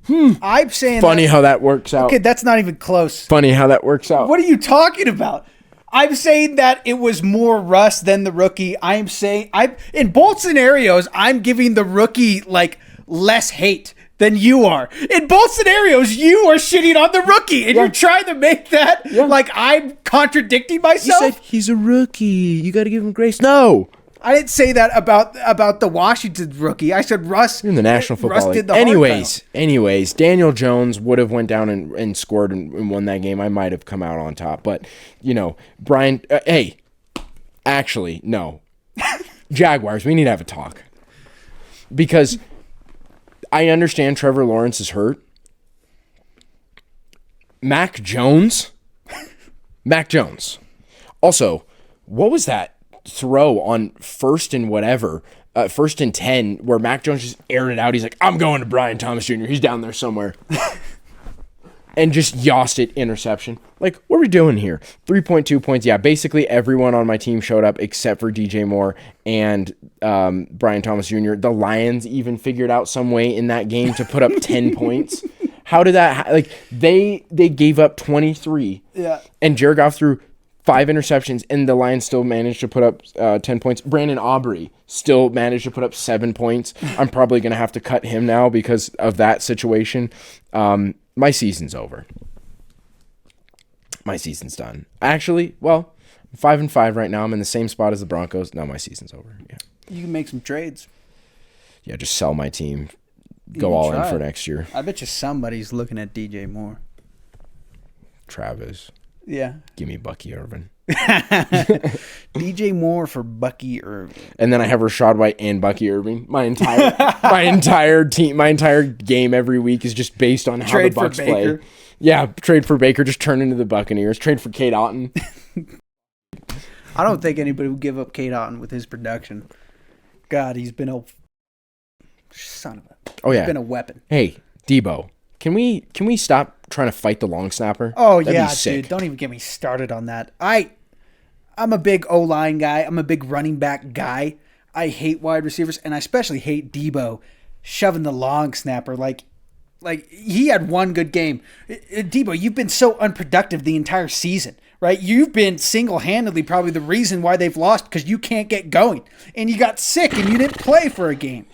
Speaker 2: I'm saying
Speaker 3: funny how that works out.
Speaker 2: Okay, that's not even close.
Speaker 3: Funny how that works out.
Speaker 2: What are you talking about? I'm saying that it was more Russ than the rookie. I'm saying in both scenarios, I'm giving the rookie less hate than you are. In both scenarios, you are shitting on the rookie, and you're trying to make that like I'm contradicting myself.
Speaker 3: You said he's a rookie. You got to give him grace. No.
Speaker 2: I didn't say that about the Washington rookie. I said Russ.
Speaker 3: You're in the National Football League. Anyways, Daniel Jones would have went down and scored and won that game. I might have come out on top. But, Brian, hey, actually, no. Jaguars, we need to have a talk. Because I understand Trevor Lawrence is hurt. Mac Jones. Also, what was that throw on first and whatever, first and 10, where Mac Jones just aired it out? He's like, I'm going to Brian Thomas Jr. He's down there somewhere. And just yossed it, interception. Like, what are we doing here? 3.2 points. Yeah, basically everyone on my team showed up except for DJ Moore and Brian Thomas Jr. The Lions even figured out some way in that game to put up 10 points. How did that like they gave up 23.
Speaker 2: Yeah.
Speaker 3: And Jared Goff threw 5 interceptions and the Lions still managed to put up 10 points. Brandon Aubrey still managed to put up 7 points. I'm probably going to have to cut him now because of that situation. My season's over. My season's done. Actually, well, I'm 5-5 right now. I'm in the same spot as the Broncos. No, my season's over. Yeah.
Speaker 2: You can make some trades.
Speaker 3: Yeah, just sell my team.
Speaker 2: You
Speaker 3: Go
Speaker 2: can
Speaker 3: all
Speaker 2: try.
Speaker 3: in for next year.
Speaker 2: I bet you somebody's looking at DJ Moore.
Speaker 3: Travis.
Speaker 2: Yeah.
Speaker 3: Give me Bucky Irvin.
Speaker 2: DJ Moore for Bucky Irvin.
Speaker 3: And then I have Rashad White and Bucky Irving. My entire team, my entire game every week is just based on how
Speaker 2: Trade
Speaker 3: the
Speaker 2: for
Speaker 3: Bucks play.
Speaker 2: Baker.
Speaker 3: Yeah, trade for Baker, just turn into the Buccaneers. Trade for Kate Otten.
Speaker 2: I don't think anybody would give up Kate Otten with his production. God, he's been a son of a.
Speaker 3: Oh yeah,
Speaker 2: He's been a weapon.
Speaker 3: Hey, Debo, can we stop trying to fight the long snapper?
Speaker 2: Oh
Speaker 3: That'd
Speaker 2: yeah,
Speaker 3: be sick.
Speaker 2: dude, don't even get me started on that. I'm a big O-line guy. I'm a big running back guy. I hate wide receivers, and I especially hate Debo shoving the long snapper. Like he had one good game. Debo, you've been so unproductive the entire season, right? You've been single-handedly probably the reason why they've lost because you can't get going, and you got sick and you didn't play for a game.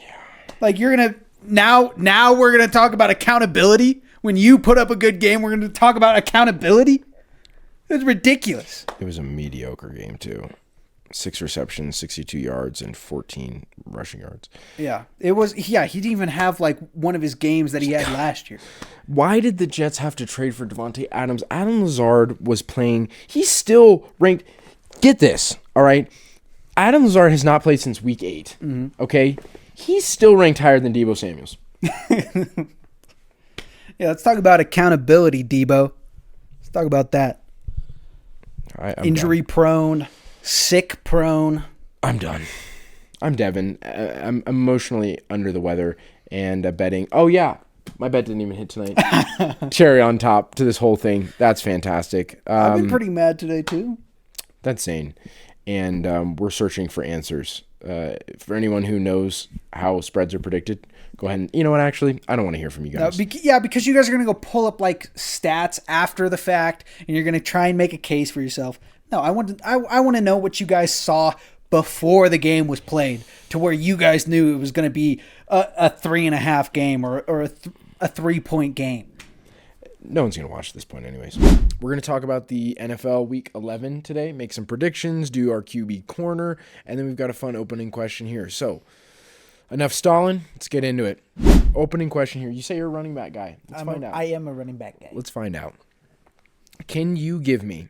Speaker 2: Like you're gonna now we're gonna talk about accountability. When you put up a good game, we're gonna talk about accountability. It's ridiculous.
Speaker 3: It was a mediocre game too. 6 receptions, 62 yards, and 14 rushing yards.
Speaker 2: Yeah, it was. Yeah, he didn't even have like one of his games that he had last year.
Speaker 3: Why did the Jets have to trade for Devontae Adams? Adam Lazard was playing. He's still ranked. Get this, all right? Adam Lazard has not played since week 8. Mm-hmm. Okay? He's still ranked higher than Deebo Samuels.
Speaker 2: Yeah, let's talk about accountability, Debo. Let's talk about that.
Speaker 3: I'm
Speaker 2: Injury
Speaker 3: done.
Speaker 2: prone, sick prone.
Speaker 3: I'm done. I'm Devin. I'm emotionally under the weather and betting. Oh, yeah. My bet didn't even hit tonight. Cherry on top to this whole thing. That's fantastic.
Speaker 2: I've been pretty mad today, too.
Speaker 3: That's insane. And we're searching for answers. For anyone who knows how spreads are predicted, go ahead and, you know what, actually, I don't want to hear from you guys.
Speaker 2: Because you guys are going to go pull up like stats after the fact and you're going to try and make a case for yourself. No, I want to know what you guys saw before the game was played to where you guys knew it was going to be a 3.5 game or a 3-point game.
Speaker 3: No one's going to watch this point anyways. We're going to talk about the NFL Week 11 today, make some predictions, do our QB corner, and then we've got a fun opening question here. So, enough stalling. Let's get into it. Opening question here. You say you're a running back guy. Let's find out.
Speaker 2: I am a running back guy.
Speaker 3: Let's find out. Can you give me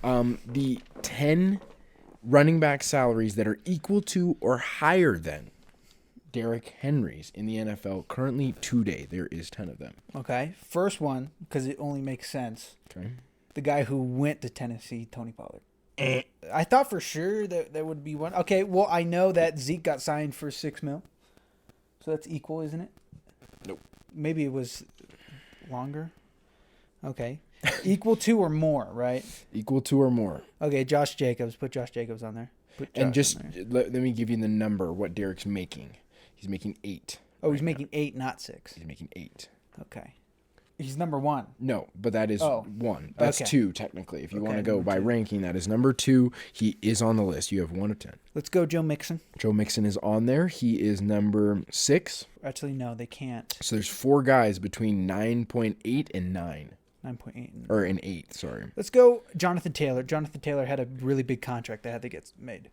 Speaker 3: the 10 running back salaries that are equal to or higher than Derrick Henry's in the NFL currently today? There is 10 of them.
Speaker 2: Okay. First one, because it only makes sense.
Speaker 3: Okay.
Speaker 2: The guy who went to Tennessee, Tony Pollard. I thought for sure that there would be one. Okay, well, I know that Zeke got signed for $6 million. So that's equal, isn't it?
Speaker 3: Nope.
Speaker 2: Maybe it was longer. Okay. Equal to or more, right?
Speaker 3: Equal to or more.
Speaker 2: Okay, Josh Jacobs. Put Josh Jacobs on there.
Speaker 3: And just let me give you the number, what Derrick's making. He's making 8.
Speaker 2: Oh, he's making 8, not 6.
Speaker 3: He's making 8.
Speaker 2: Okay. He's number 1.
Speaker 3: No, but that is 1. That's
Speaker 2: Okay.
Speaker 3: 2, technically. If you want to go by
Speaker 2: 2.
Speaker 3: ranking, that is number 2. He is on the list. You have 1 of 10.
Speaker 2: Let's go Joe Mixon.
Speaker 3: Joe Mixon is on there. He is number 6.
Speaker 2: Actually, no, they can't.
Speaker 3: So there's 4 guys between 9.8 and 9.
Speaker 2: 9.8.
Speaker 3: Or an 8, sorry.
Speaker 2: Let's go Jonathan Taylor. Jonathan Taylor had a really big contract that had to get made.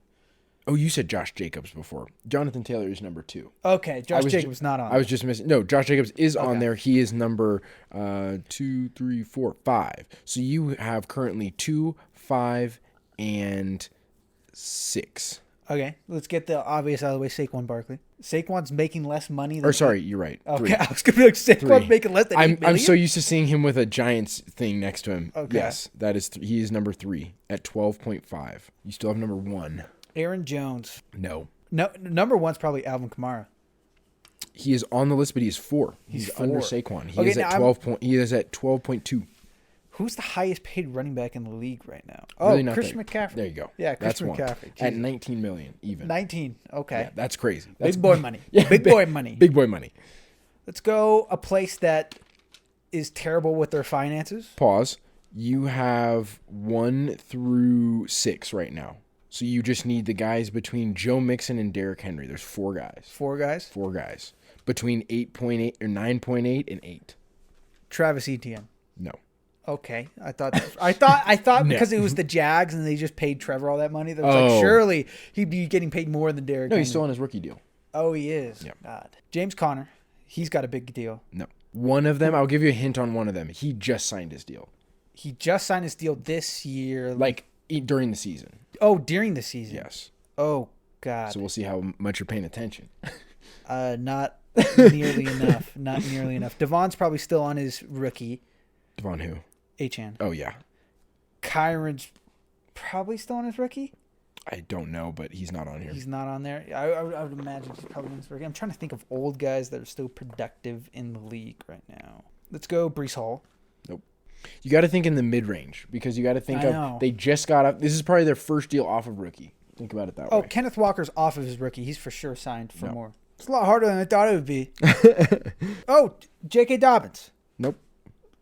Speaker 3: Oh, you said Josh Jacobs before. Jonathan Taylor is number 2.
Speaker 2: Okay, Josh Jacobs not on.
Speaker 3: I was just missing. No, Josh Jacobs is on there. He is number 2, 3, 4, 5. So you have currently 2, 5, and 6.
Speaker 2: Okay, let's get the obvious out of the way. Saquon Barkley. Saquon's making less money.
Speaker 3: Or sorry, you're right.
Speaker 2: Okay,
Speaker 3: 3.
Speaker 2: I was gonna be like Saquon's
Speaker 3: 3.
Speaker 2: making less than $8 million.
Speaker 3: I'm so used to seeing him with a Giants thing next to him.
Speaker 2: Okay.
Speaker 3: Yes, that is. He is number 3 at 12.5. You still have number 1.
Speaker 2: Aaron Jones.
Speaker 3: No.
Speaker 2: No, number 1's probably Alvin Kamara.
Speaker 3: He is on the list, but he is 4. He's
Speaker 2: 4.
Speaker 3: under Saquon. He
Speaker 2: Okay,
Speaker 3: is at
Speaker 2: now
Speaker 3: 12 point. He is at 12.2.
Speaker 2: Who's the highest paid running back in the league right now?
Speaker 3: Really
Speaker 2: Oh,
Speaker 3: not
Speaker 2: Christian
Speaker 3: that-
Speaker 2: McCaffrey.
Speaker 3: There you go.
Speaker 2: Yeah,
Speaker 3: That's
Speaker 2: Christian
Speaker 3: one.
Speaker 2: McCaffrey.
Speaker 3: At
Speaker 2: Jesus.
Speaker 3: 19 million even.
Speaker 2: 19. Okay.
Speaker 3: Yeah, that's crazy. That's
Speaker 2: Big boy money.
Speaker 3: Yeah,
Speaker 2: Big boy money.
Speaker 3: Big boy money.
Speaker 2: Let's go a place that is terrible with their finances.
Speaker 3: Pause. You have 1 through 6 right now. So you just need the guys between Joe Mixon and Derrick Henry. There's 4 guys.
Speaker 2: 4 guys.
Speaker 3: 4 guys. Between 8.8 or 9.8 and 8.
Speaker 2: Travis Etienne.
Speaker 3: No.
Speaker 2: Okay, I thought
Speaker 3: No.
Speaker 2: because it was the Jags and they just paid Trevor all that money. That was
Speaker 3: Oh.
Speaker 2: like surely he'd be getting paid more than Derrick.
Speaker 3: No,
Speaker 2: Henry.
Speaker 3: he's still on his rookie deal.
Speaker 2: Oh, he is.
Speaker 3: Yep.
Speaker 2: God. James Conner, he's got a big deal.
Speaker 3: No. One of them, I'll give you a hint on one of them. He just signed his deal.
Speaker 2: He just signed his deal this year.
Speaker 3: During the season.
Speaker 2: During the season.
Speaker 3: Yes.
Speaker 2: Oh God.
Speaker 3: So we'll see how much you're paying attention.
Speaker 2: Not nearly enough. Not nearly enough. Devon's probably still on his rookie.
Speaker 3: Devon who?
Speaker 2: Achan.
Speaker 3: Oh, yeah.
Speaker 2: Kyron's probably still on his rookie.
Speaker 3: I don't know, but he's not on here.
Speaker 2: He's not on there. I would imagine he's probably on his rookie. I'm trying to think of old guys that are still productive in the league right now. Let's go Brees Hall.
Speaker 3: Nope. You got to think in the mid-range because you got to think
Speaker 2: I know.
Speaker 3: they just got up. This is probably their first deal off of rookie. Think about it that
Speaker 2: Oh,
Speaker 3: way.
Speaker 2: Kenneth Walker's off of his rookie. He's for sure signed for
Speaker 3: No.
Speaker 2: more. It's a lot harder than I thought it would be. Oh, J.K. Dobbins.
Speaker 3: Nope.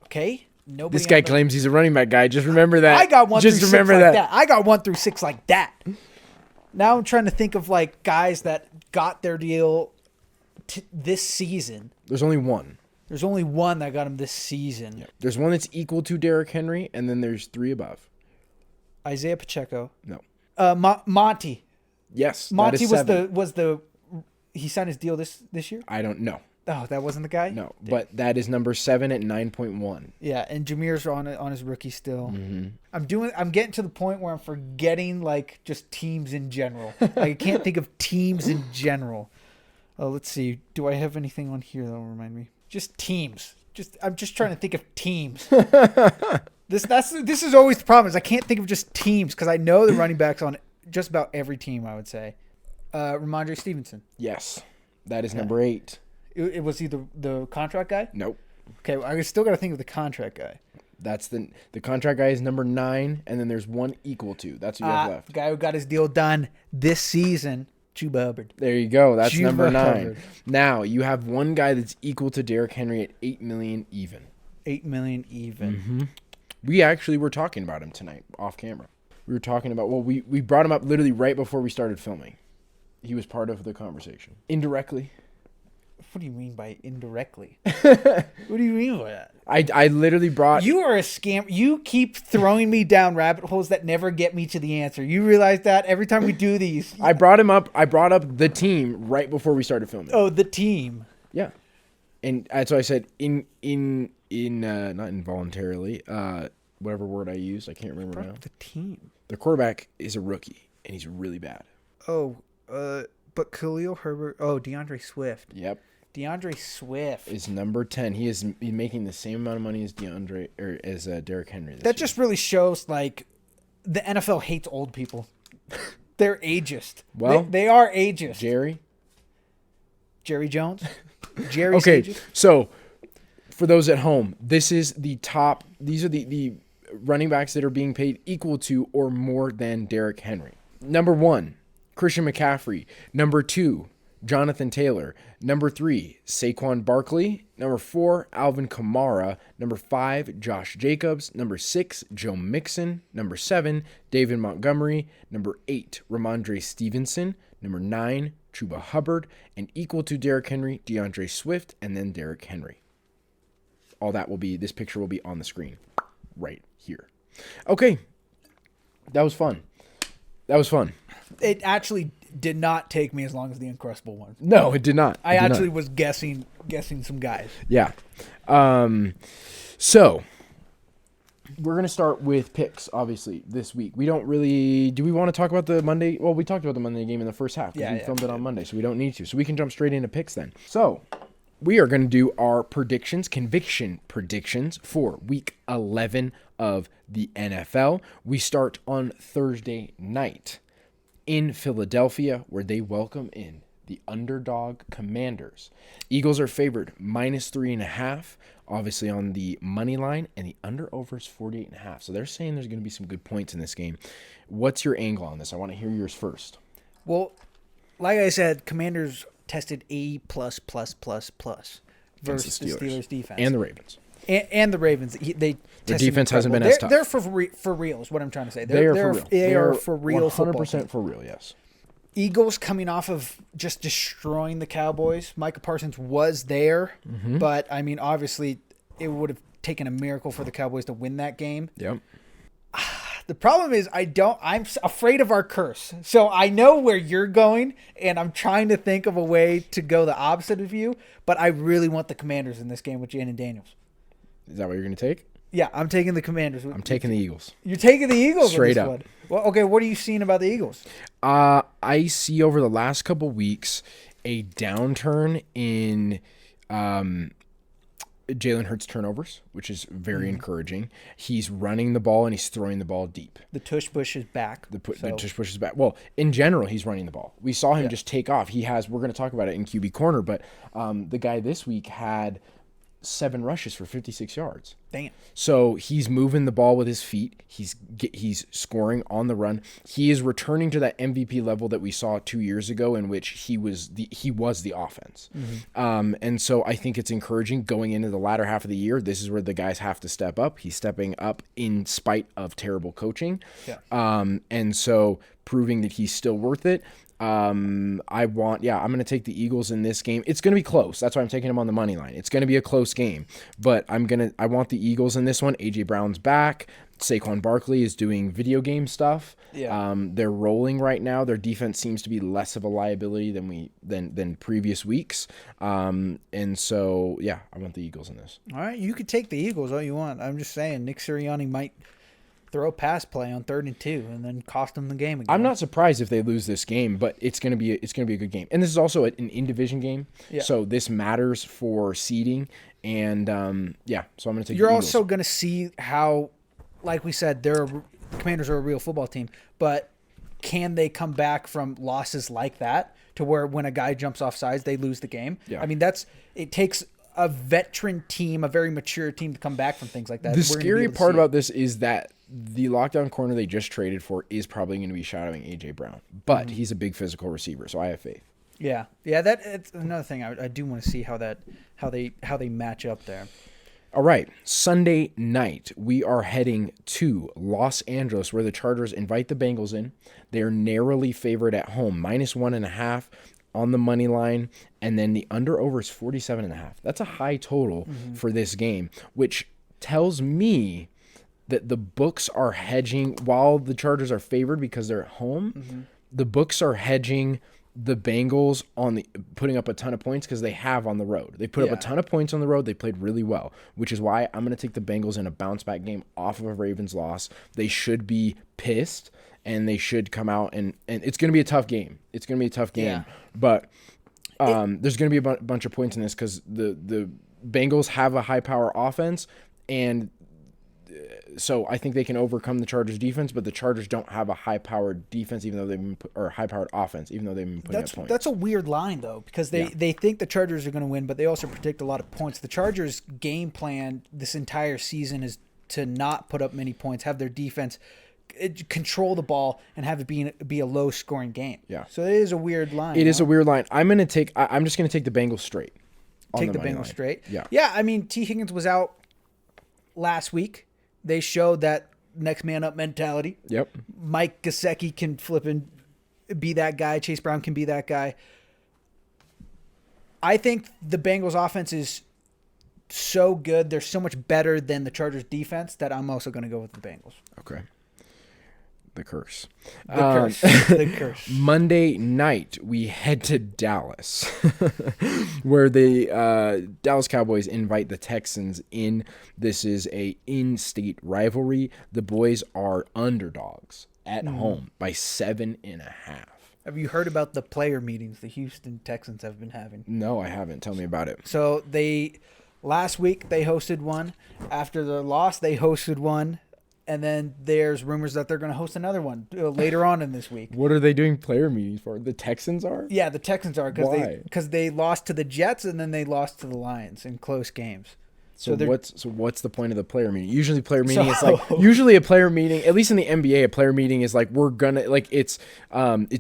Speaker 2: Okay. Nobody.
Speaker 3: This guy
Speaker 2: on the-
Speaker 3: claims he's a running back guy. Just remember that.
Speaker 2: I got 1
Speaker 3: Just
Speaker 2: through
Speaker 3: remember
Speaker 2: 6
Speaker 3: that.
Speaker 2: like that. I got 1 through 6 like that. Now I'm trying to think of like guys that got their deal this season.
Speaker 3: There's only one.
Speaker 2: There's only one that got him this season.
Speaker 3: Yep. There's one that's equal to Derrick Henry, and then there's 3 above.
Speaker 2: Isaiah Pacheco.
Speaker 3: No.
Speaker 2: Monty.
Speaker 3: Yes.
Speaker 2: Monty
Speaker 3: that is
Speaker 2: was
Speaker 3: 7.
Speaker 2: the he signed his deal this year?
Speaker 3: I don't know.
Speaker 2: Oh, that wasn't the guy?
Speaker 3: No. But that is number 7 at 9.1.
Speaker 2: Yeah, and Jameer's on his rookie still.
Speaker 3: Mm-hmm.
Speaker 2: I'm getting to the point where I'm forgetting like just teams in general. I can't think of teams in general. Oh, let's see. Do I have anything on here that'll remind me? Just teams. I'm just trying to think of teams. This is always the problem is I can't think of just teams because I know the running backs on just about every team. I would say, Ramondre Stevenson.
Speaker 3: Yes. That is number 8.
Speaker 2: It was either the contract guy.
Speaker 3: Nope.
Speaker 2: Okay, I still got to think of the contract guy.
Speaker 3: That's the contract guy is number 9, and then there's 1 equal to. That's who you have left.
Speaker 2: Guy who got his deal done this season, Chuba Hubbard.
Speaker 3: There you go. That's
Speaker 2: Chuba
Speaker 3: number 9.
Speaker 2: Hubbard.
Speaker 3: Now you have one guy that's equal to Derrick Henry at $8 million even.
Speaker 2: $8 million even.
Speaker 3: Mm-hmm. We actually were talking about him tonight off camera. We were talking about we brought him up literally right before we started filming. He was part of the conversation indirectly.
Speaker 2: What do you mean by indirectly? What do you mean by that?
Speaker 3: I literally brought.
Speaker 2: You are a scam. You keep throwing me down rabbit holes that never get me to the answer. You realize that every time we do these.
Speaker 3: I brought him up. I brought up the team right before we started filming.
Speaker 2: Oh, the team.
Speaker 3: Yeah, and that's why I said in not involuntarily. Whatever word I used, I can't remember now.
Speaker 2: The team.
Speaker 3: The quarterback is a rookie, and he's really bad.
Speaker 2: Oh, but Khalil Herbert. Oh, DeAndre Swift.
Speaker 3: Yep.
Speaker 2: DeAndre Swift
Speaker 3: Is number 10. He's making the same amount of money as Derrick Henry. This
Speaker 2: That
Speaker 3: year.
Speaker 2: just really shows like the NFL hates old people. They're ageist.
Speaker 3: Well,
Speaker 2: they are ageist.
Speaker 3: Jerry
Speaker 2: Jones. Jerry's
Speaker 3: Okay,
Speaker 2: ageist.
Speaker 3: so for those at home, this is the top. These are the running backs that are being paid equal to or more than Derrick Henry. Number 1, Christian McCaffrey. Number 2, Jonathan Taylor. Number 3, Saquon Barkley. Number 4, Alvin Kamara. Number 5, Josh Jacobs. Number 6, Joe Mixon. Number 7, David Montgomery. Number 8, Ramondre Stevenson. Number 9, Chuba Hubbard. And equal to Derrick Henry, DeAndre Swift, and then Derrick Henry. All that will be, this picture will be on the screen right here. Okay. That was fun.
Speaker 2: It actually did not take me as long as the Uncrustable ones.
Speaker 3: No, it did not.
Speaker 2: I actually was guessing some guys.
Speaker 3: Yeah. So we're going to start with picks, obviously, this week. We don't really... Do we want to talk about the Monday... Well, we talked about the Monday game in the first half. We filmed it on Monday, so we don't need to. So we can jump straight into picks then. So we are going to do our conviction predictions for week 11 of the NFL. We start on Thursday night in Philadelphia, where they welcome in the underdog Commanders. Eagles are favored -3.5, obviously on the money line, and the under/over is 48.5. So they're saying there's going to be some good points in this game. What's your angle on this? I want to hear yours first.
Speaker 2: Well, like I said, Commanders tested A++++ versus the Steelers defense
Speaker 3: and the Ravens.
Speaker 2: And the Ravens. Their
Speaker 3: defense hasn't been as tough.
Speaker 2: They're for real is what I'm trying to say.
Speaker 3: They are for real.
Speaker 2: They are for real
Speaker 3: 100% for real, yes.
Speaker 2: Eagles coming off of just destroying the Cowboys. Micah Parsons was there, but, I mean, obviously it would have taken a miracle for the Cowboys to win that game.
Speaker 3: Yep.
Speaker 2: The problem is I'm afraid of our curse. So I know where you're going, and I'm trying to think of a way to go the opposite of you, but I really want the Commanders in this game with Jaden Daniels.
Speaker 3: Is that what you're going to take?
Speaker 2: Yeah, I'm taking the Commanders.
Speaker 3: I'm taking the Eagles.
Speaker 2: You're taking the Eagles
Speaker 3: straight up.
Speaker 2: One. Well, okay, what are you seeing about the Eagles?
Speaker 3: I see over the last couple weeks a downturn in Jalen Hurts turnovers, which is very encouraging. He's running the ball and he's throwing the ball deep.
Speaker 2: The tush push is back.
Speaker 3: The tush push is back. Well, in general, he's running the ball. We saw him just take off. We're going to talk about it in QB Corner, but the guy this week had 7 rushes for 56 yards.
Speaker 2: Damn.
Speaker 3: So he's moving the ball with his feet. He's scoring on the run. He is returning to that MVP level that we saw 2 years ago, in which he was the offense. And so I think it's encouraging going into the latter half of the year. This is where the guys have to step up. He's stepping up in spite of terrible coaching. Yeah. And so proving that he's still worth it. I'm going to take the Eagles in this game. It's going to be close. That's why I'm taking them on the money line. It's going to be a close game, but I want the Eagles in this one. AJ Brown's back. Saquon Barkley is doing video game stuff. Yeah. They're rolling right now. Their defense seems to be less of a liability than previous weeks. And so, yeah, I want the Eagles in this.
Speaker 2: All right. You could take the Eagles all you want. I'm just saying Nick Sirianni might throw a pass play on 3rd and 2 and then cost them the game again.
Speaker 3: I'm not surprised if they lose this game, but it's going to be a good game. And this is also an in-division game, so this matters for seeding. And so I'm going to take.
Speaker 2: You're
Speaker 3: the
Speaker 2: also going to see how, like we said, the Commanders are a real football team, but can they come back from losses like that to where when a guy jumps off sides, they lose the game? Yeah. I mean, it takes a veteran team, a very mature team, to come back from things like that.
Speaker 3: The scary part about this is that the lockdown corner they just traded for is probably going to be shadowing AJ Brown, but he's a big physical receiver, so I have faith.
Speaker 2: Yeah. That's another thing I do want to see how they match up there.
Speaker 3: All right, Sunday night we are heading to Los Angeles, where the Chargers invite the Bengals in. They're narrowly favored at home, -1.5 on the money line, and then the under/over is 47.5. That's a high total for this game, which tells me that the books are hedging while the Chargers are favored because they're at home. The books are hedging the Bengals on putting up a ton of points because they have on the road. They put up a ton of points on the road. They played really well, which is why I'm going to take the Bengals in a bounce back game off of a Ravens loss. They should be pissed and they should come out and it's going to be a tough game. It's going to be a tough game, but there's going to be a bunch of points in this because the Bengals have a high power offense, and so I think they can overcome the Chargers defense, but the Chargers don't have a high-powered defense, even though they've been or high-powered offense, even though they've been putting up points.
Speaker 2: That's a weird line, though, because they think the Chargers are going to win, but they also predict a lot of points. The Chargers' game plan this entire season is to not put up many points, have their defense control the ball, and have it be a low-scoring game. Yeah. So it is a weird line.
Speaker 3: It is a weird line. I'm just going to take the Bengals straight.
Speaker 2: Take the Bengals straight?
Speaker 3: Yeah.
Speaker 2: Yeah, I mean, T. Higgins was out last week. They showed that next man up mentality. Yep. Mike Gesicki can flip and be that guy. Chase Brown can be that guy. I think the Bengals offense is so good. They're so much better than the Chargers defense that I'm also going to go with the Bengals.
Speaker 3: Okay. The curse.
Speaker 2: The curse.
Speaker 3: Monday night, we head to Dallas, where the Dallas Cowboys invite the Texans in. This is a in-state rivalry. The boys are underdogs at home by 7.5.
Speaker 2: Have you heard about the player meetings the Houston Texans have been having?
Speaker 3: No, I haven't. Tell me about it.
Speaker 2: So last week they hosted one. After the loss, they hosted one. And then there's rumors that they're going to host another one later on in this week.
Speaker 3: What are they doing player meetings for? The Texans are?
Speaker 2: Yeah, the Texans are
Speaker 3: Why?
Speaker 2: because they lost to the Jets and then they lost to the Lions in close games.
Speaker 3: So what's the point of the player meeting? Usually a player meeting at least in the NBA, a player meeting is like we're gonna like it's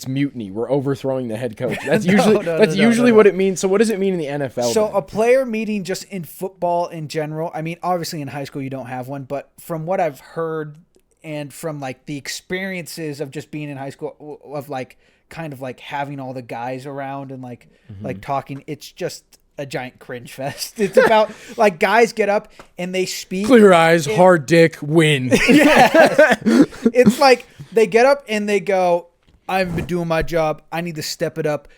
Speaker 3: mutiny. We're overthrowing the head coach. That's usually what it means. So what does it mean in the NFL?
Speaker 2: So
Speaker 3: then?
Speaker 2: a player meeting just in football in general. I mean, obviously in high school you don't have one, but from what I've heard and from like the experiences of just being in high school of like kind of like having all the guys around and like talking, it's just a giant cringe fest. It's about like guys get up and they speak.
Speaker 3: Clear eyes, hard dick, win.
Speaker 2: Yes. It's like they get up and they go, I've been doing my job. I need to step it up.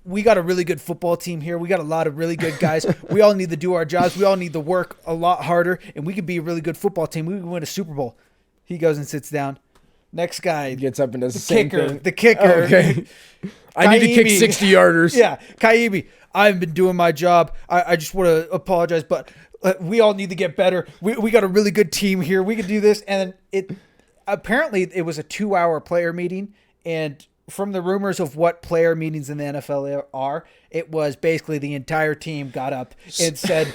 Speaker 2: We got a really good football team here. We got a lot of really good guys. We all need to do our jobs. We all need to work a lot harder, and we could be a really good football team. We could win a Super Bowl. He goes and sits down. Next guy
Speaker 3: Gets up and does the
Speaker 2: same
Speaker 3: same
Speaker 2: thing.
Speaker 3: thing.
Speaker 2: The kicker.
Speaker 3: Okay. I need to kick 60-yarders.
Speaker 2: Yeah, Kaibi, I've been doing my job. I just want to apologize, but we all need to get better. We got a really good team here. We can do this. And apparently it was a 2-hour player meeting. And from the rumors of what player meetings in the NFL are, it was basically the entire team got up and said,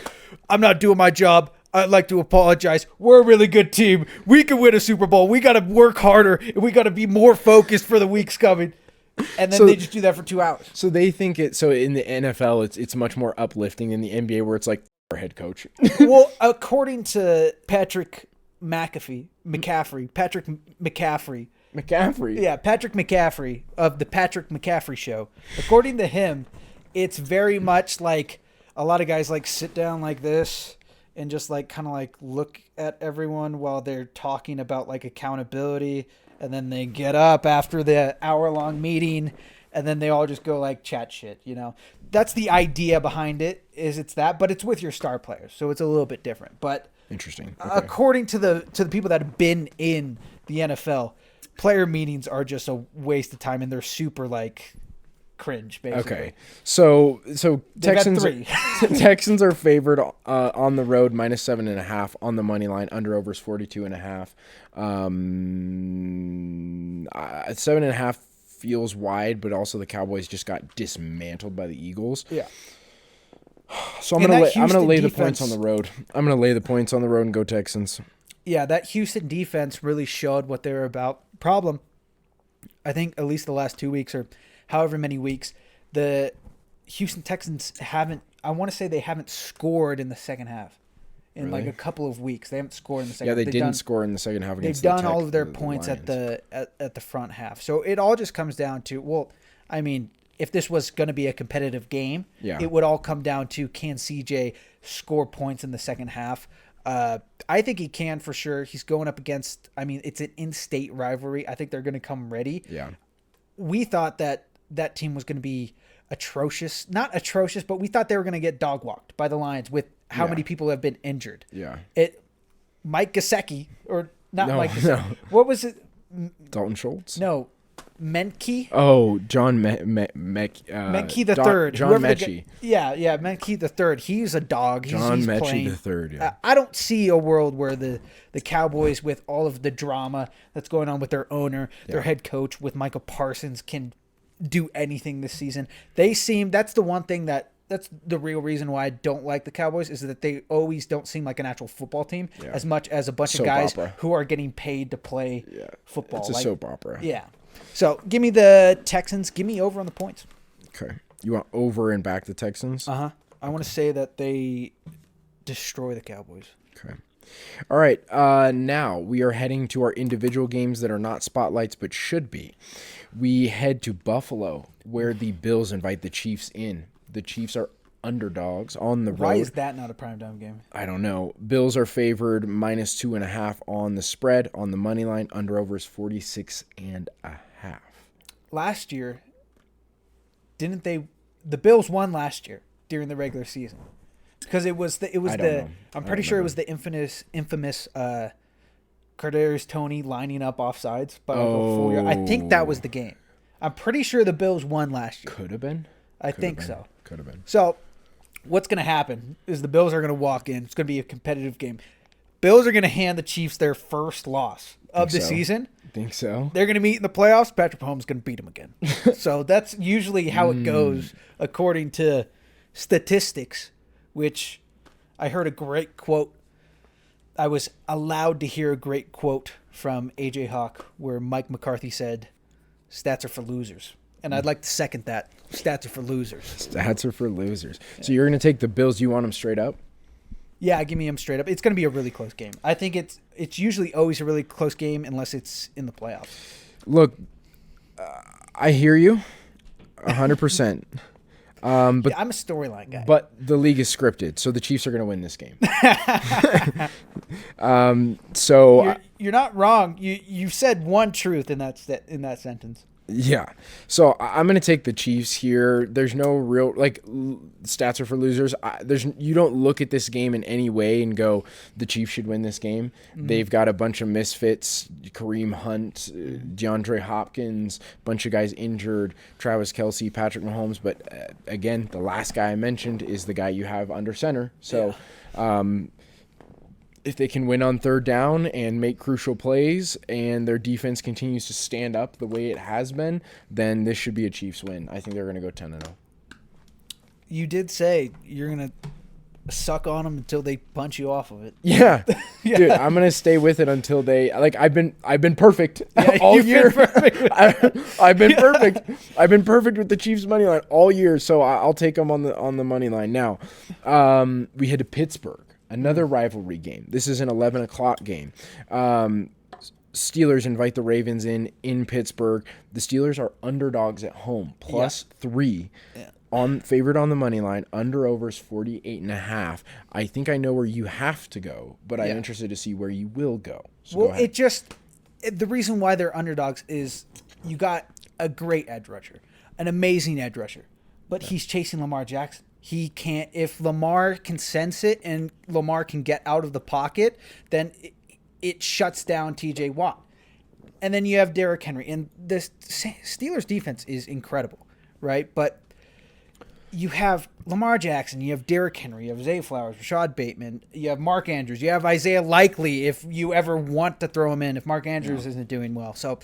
Speaker 2: I'm not doing my job. I'd like to apologize. We're a really good team. We can win a Super Bowl. We got to work harder. And we got to be more focused for the weeks coming. And then they just do that for 2 hours.
Speaker 3: So they think so in the NFL, it's much more uplifting than the NBA where it's like our head coach.
Speaker 2: Well, according to Patrick McAfee. Yeah, Patrick McCaffrey of the Patrick McCaffrey Show. According to him, it's very much like a lot of guys like sit down like this and just like kind of like look at everyone while they're talking about like accountability. And then they get up after the hour-long meeting, and then they all just go like chat shit, you know. That's the idea behind it, is it's that, but it's with your star players, so it's a little bit different. But
Speaker 3: Interesting. Okay.
Speaker 2: According to the people that have been in the NFL, player meetings are just a waste of time, and they're super like cringe, basically.
Speaker 3: Okay, so Texans Texans are favored on the road -7.5 on the money line. Under over is 42.5. 7.5 feels wide, but also the Cowboys just got dismantled by the Eagles.
Speaker 2: Yeah.
Speaker 3: So I'm gonna lay the points on the road. I'm gonna lay the points on the road and go Texans.
Speaker 2: Yeah, that Houston defense really showed what they were about. Problem, I think at least the last 2 weeks or however many weeks, the Houston Texans haven't scored in the second half. In like a couple of weeks, they haven't scored in the second half.
Speaker 3: Yeah, they didn't score in the second half against
Speaker 2: They've done all of their points at the front half. So it all just comes down to, well, I mean, if this was going to be a competitive game, it would all come down to, can CJ score points in the second half? I think he can for sure. He's going up against, I mean, it's an in-state rivalry. I think they're going to come ready. Yeah. We thought that team was going to be atrocious. Not atrocious, but we thought they were going to get dog-walked by the Lions with how many people have been injured. Yeah. Mike Gesicki, or not Mike Gesicki. No. What was it?
Speaker 3: Dalton Schultz?
Speaker 2: No. Menke?
Speaker 3: Oh, John Menke
Speaker 2: the third.
Speaker 3: John Mechie.
Speaker 2: Yeah, Menke the third. He's a dog.
Speaker 3: John Mechie the third, yeah.
Speaker 2: I don't see a world where the Cowboys, with all of the drama that's going on with their owner, their head coach, with Michael Parsons, can do anything this season. That's the one thing that's the real reason why I don't like the Cowboys, is that they always don't seem like an actual football team as much as a bunch of guys who are getting paid to play football.
Speaker 3: It's a soap opera.
Speaker 2: Yeah. So give me the Texans. Give me over on the points.
Speaker 3: Okay. You want over and back the Texans?
Speaker 2: Uh-huh. I want to say that they destroy the Cowboys.
Speaker 3: Okay. All right. Now we are heading to our individual games that are not spotlights but should be. We head to Buffalo, where the Bills invite the Chiefs in. The Chiefs are underdogs on the road.
Speaker 2: Why is that not a primetime game?
Speaker 3: I don't know. Bills are favored -2.5 on the spread. On the money line, under over is 46.5.
Speaker 2: Last year, didn't they? The Bills won last year during the regular season because it was the. I'm pretty sure it was the infamous Kadarius Toney lining up offsides by like a full year. I think that was the game. I'm pretty sure the Bills won last year.
Speaker 3: Could have been.
Speaker 2: I think so.
Speaker 3: Could have been.
Speaker 2: So, what's going to happen is the Bills are going to walk in. It's going to be a competitive game. Bills are going to hand the Chiefs their first loss of the season.
Speaker 3: Think so?
Speaker 2: They're going to meet in the playoffs. Patrick Mahomes is going to beat them again. So that's usually how it goes according to statistics, which I heard a great quote. I was allowed to hear a great quote from AJ Hawk where Mike McCarthy said, "Stats are for losers." And I'd like to second that. Stats are for losers.
Speaker 3: Stats are for losers. So you're going to take the Bills. You want them straight up?
Speaker 2: Yeah, give me them straight up. It's going to be a really close game. I think it's usually always a really close game unless it's in the playoffs.
Speaker 3: Look, I hear you 100%. But
Speaker 2: I'm a storyline guy.
Speaker 3: But the league is scripted, so the Chiefs are going to win this game. So
Speaker 2: you're not wrong. You said one truth in that sentence.
Speaker 3: Yeah. So I'm going to take the Chiefs here. There's no real stats are for losers. You don't look at this game in any way and go the Chiefs should win this game. Mm-hmm. They've got a bunch of misfits, Kareem Hunt, DeAndre Hopkins, bunch of guys injured, Travis Kelce, Patrick Mahomes, but again, the last guy I mentioned is the guy you have under center. So if they can win on third down and make crucial plays and their defense continues to stand up the way it has been, then this should be a Chiefs win. I think they're going to go 10-0.
Speaker 2: You did say you're going to suck on them until they punch you off of it.
Speaker 3: Yeah. Yeah. Dude, I'm going to stay with it until they I've been perfect all year. I've been perfect. I've been perfect with the Chiefs money line all year, so I'll take them on the money line. Now, we head to Pittsburgh. Another rivalry game. This is an 11 o'clock game. Steelers invite the Ravens in Pittsburgh. The Steelers are underdogs at home, +3. Yeah. Favored on the money line. Under over is 48.5. I think I know where you have to go, but I'm interested to see where you will go. So
Speaker 2: well, the reason why they're underdogs is you got a great edge rusher, an amazing edge rusher, but he's chasing Lamar Jackson. He can't. If Lamar can sense it and Lamar can get out of the pocket, then it shuts down T.J. Watt. And then you have Derrick Henry. And the Steelers' defense is incredible, right? But you have Lamar Jackson, you have Derrick Henry, you have Zay Flowers, Rashad Bateman, you have Mark Andrews, you have Isaiah Likely if you ever want to throw him in if Mark Andrews isn't doing well. So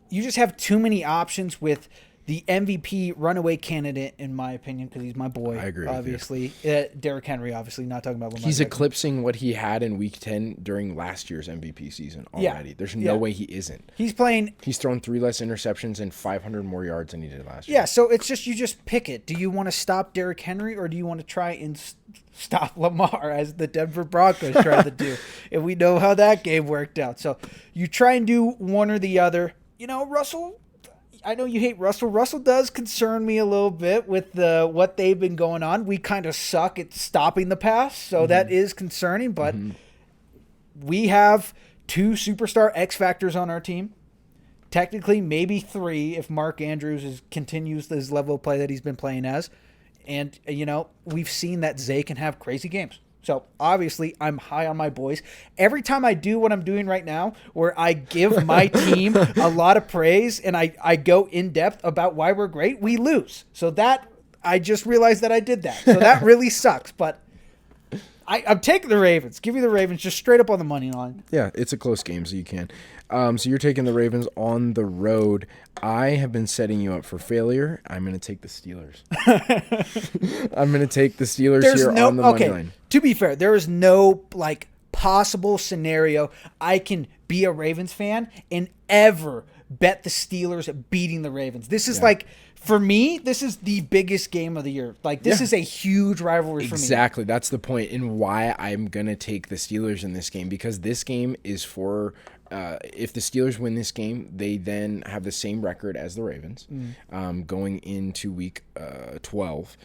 Speaker 2: you just have too many options with the MVP runaway candidate, in my opinion, because he's my boy.
Speaker 3: I agree.
Speaker 2: Obviously, Derrick Henry. Obviously, not talking about Lamar.
Speaker 3: He's
Speaker 2: Jackson.
Speaker 3: Eclipsing what he had in Week 10 during last year's MVP season already. Yeah. There's no way he isn't.
Speaker 2: He's playing.
Speaker 3: He's thrown 3 less interceptions and 500 more yards than he did last year.
Speaker 2: Yeah, so it's just you just pick it. Do you want to stop Derrick Henry or do you want to try and stop Lamar as the Denver Broncos tried to do? And we know how that game worked out. So you try and do one or the other. You know, Russell. I know you hate Russell. Russell does concern me a little bit with what they've been going on. We kind of suck at stopping the pass, so that is concerning. But we have 2 superstar X factors on our team. Technically, maybe 3 if Mark Andrews continues this level of play that he's been playing as. And, you know, we've seen that Zay can have crazy games. So, obviously, I'm high on my boys. Every time I do what I'm doing right now, where I give my team a lot of praise and I go in depth about why we're great, we lose. So that, I just realized that I did that. So that really sucks. But I'm taking the Ravens. Give me the Ravens just straight up on the money line.
Speaker 3: Yeah, it's a close game, so you can. So you're taking the Ravens on the road. I have been setting you up for failure. I'm going to take the Steelers. I'm going to take the Steelers on the money line.
Speaker 2: To be fair, there is no possible scenario I can be a Ravens fan and ever bet the Steelers at beating the Ravens. This is for me, this is the biggest game of the year. This is a huge rivalry for me.
Speaker 3: Exactly. That's the point in why I'm going to take the Steelers in this game, because this game is for if the Steelers win this game, they then have the same record as the Ravens going into week 12.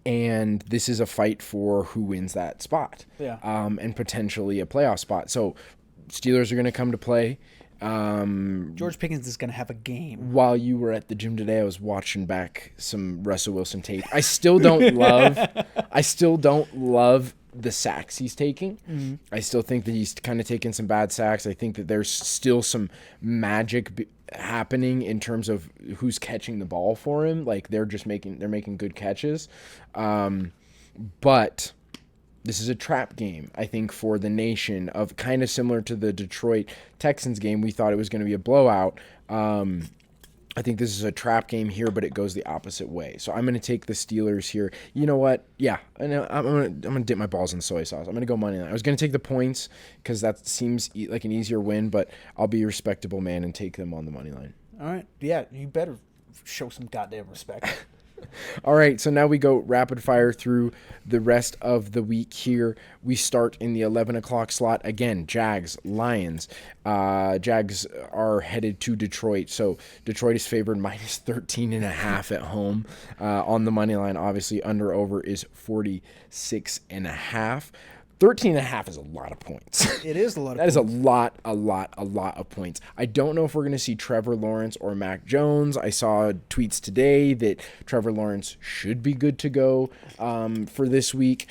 Speaker 3: And this is a fight for who wins that spot.
Speaker 2: Yeah.
Speaker 3: And potentially a playoff spot. So Steelers are going to come to play.
Speaker 2: George Pickens is going to have a game.
Speaker 3: While you were at the gym today, I was watching back some Russell Wilson tape. I still don't love the sacks he's taking. Mm-hmm. I still think that he's kind of taking some bad sacks. I think that there's still some magic happening in terms of who's catching the ball for him. Like they're making good catches. But this is a trap game, I think, for the nation, of kind of similar to the Detroit Texans game. We thought it was going to be a blowout. I think this is a trap game here, but it goes the opposite way. So I'm going to take the Steelers here. You know what? Yeah, I'm going to dip my balls in soy sauce. I'm going to go money line. I was going to take the points because that seems like an easier win, but I'll be a respectable man and take them on the money line.
Speaker 2: All right. Yeah, you better show some goddamn respect.
Speaker 3: All right, so now we go rapid fire through the rest of the week here. We start in the 11 o'clock slot. Again, Jags, Lions. Jags are headed to Detroit. So Detroit is favored minus 13.5 at home. On the money line, obviously, under over is 46.5. 13.5 is a lot of points.
Speaker 2: It is a lot of
Speaker 3: That
Speaker 2: points.
Speaker 3: is a lot of points. I don't know if we're going to see Trevor Lawrence or Mac Jones. I saw tweets today that Trevor Lawrence should be good to go for this week.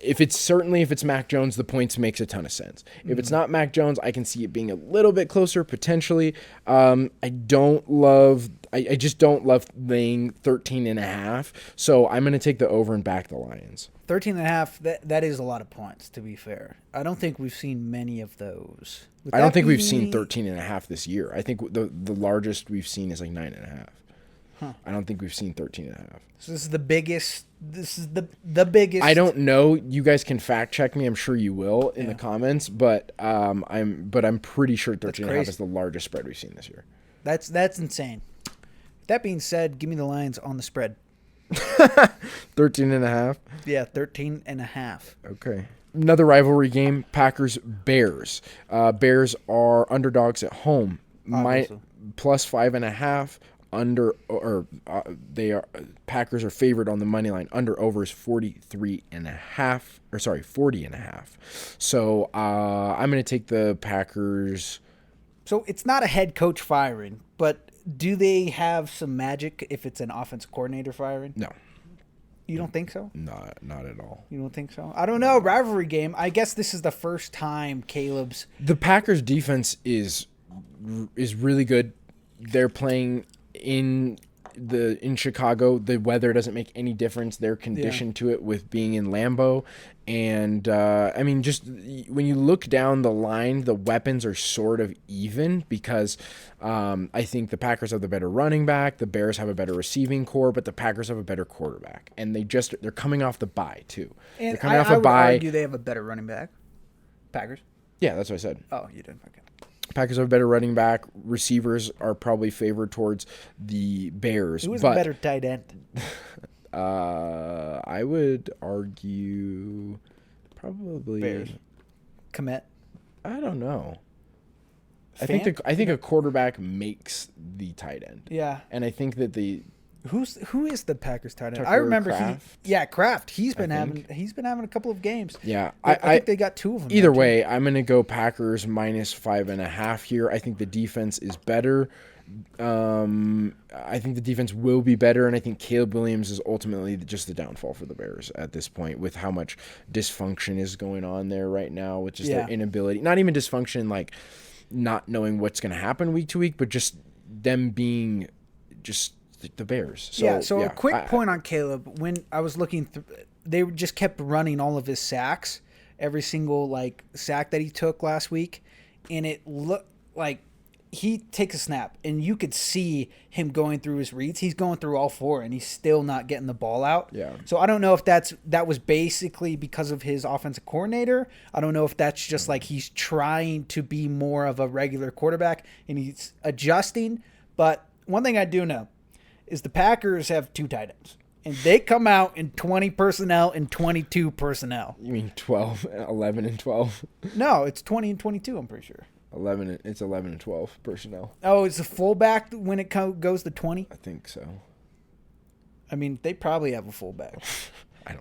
Speaker 3: If it's Mac Jones, the points makes a ton of sense. If it's not Mac Jones, I can see it being a little bit closer potentially. I just don't love laying 13.5. So I'm going to take the over and back the Lions.
Speaker 2: 13.5, that is a lot of points, to be fair. I don't think we've seen many of those.
Speaker 3: I don't think we've seen 13.5 this year. I think the largest we've seen is like 9.5. I don't think we've seen 13.5.
Speaker 2: So this is the biggest. This is the biggest.
Speaker 3: I don't know. You guys can fact check me. I'm sure you will in the comments, but I'm pretty sure 13.5 is the largest spread we've seen this year.
Speaker 2: That's insane. That being said, give me the Lions on the spread.
Speaker 3: 13.5.
Speaker 2: Yeah, 13.5.
Speaker 3: Okay. Another rivalry game: Packers-Bears. Bears are underdogs at home. Plus 5.5. Packers are favored on the money line. Under over is 40.5. So I'm going to take the Packers.
Speaker 2: So it's not a head coach firing, but do they have some magic if it's an offensive coordinator firing?
Speaker 3: No.
Speaker 2: You don't think so?
Speaker 3: Not at all.
Speaker 2: You don't think so? I don't know. Rivalry game. I guess this is the first time
Speaker 3: The Packers defense is really good. They're playing in Chicago. The weather doesn't make any difference. They're conditioned to it with being in Lambeau. And just when you look down the line, the weapons are sort of even because I think the Packers have the better running back, the Bears have a better receiving core, but the Packers have a better quarterback. And they're coming off the bye too.
Speaker 2: And
Speaker 3: they're coming off
Speaker 2: I
Speaker 3: a
Speaker 2: would
Speaker 3: bye.
Speaker 2: argue they have a better running back. Packers.
Speaker 3: Yeah, that's what I said.
Speaker 2: Oh, you did. Okay.
Speaker 3: Packers have a better running back. Receivers are probably favored towards the Bears.
Speaker 2: Who is the better tight end?
Speaker 3: I would argue probably
Speaker 2: Bears. Komet.
Speaker 3: I don't know.
Speaker 2: Fant?
Speaker 3: I think a quarterback makes the tight end.
Speaker 2: Yeah.
Speaker 3: And I think that
Speaker 2: who is the Packers tight end?
Speaker 3: Tucker
Speaker 2: I remember
Speaker 3: Kraft?
Speaker 2: Kraft. He's been having a couple of games.
Speaker 3: Yeah,
Speaker 2: I think they got 2 of them.
Speaker 3: Either way, I'm going to go Packers minus 5.5 here. I think the defense is better. I think the defense will be better, and I think Caleb Williams is ultimately just the downfall for the Bears at this point with how much dysfunction is going on there right now, with just their inability. Not even dysfunction like not knowing what's going to happen week to week, but just them being just the Bears. So,
Speaker 2: a quick point on Caleb. When I was looking through, they just kept running all of his sacks, every single sack that he took last week, and it looked like he takes a snap, and you could see him going through his reads. He's going through all 4, and he's still not getting the ball out.
Speaker 3: Yeah.
Speaker 2: So I don't know if that was basically because of his offensive coordinator. I don't know if that's just he's trying to be more of a regular quarterback, and he's adjusting. But one thing I do know is the Packers have 2 tight ends, and they come out in 20 personnel and 22 personnel.
Speaker 3: You mean 11 and 12?
Speaker 2: No, it's 20 and 22, I'm pretty sure.
Speaker 3: 11 and 12 personnel.
Speaker 2: Oh, it's a fullback when it goes to 20?
Speaker 3: I think so.
Speaker 2: I mean, they probably have a fullback.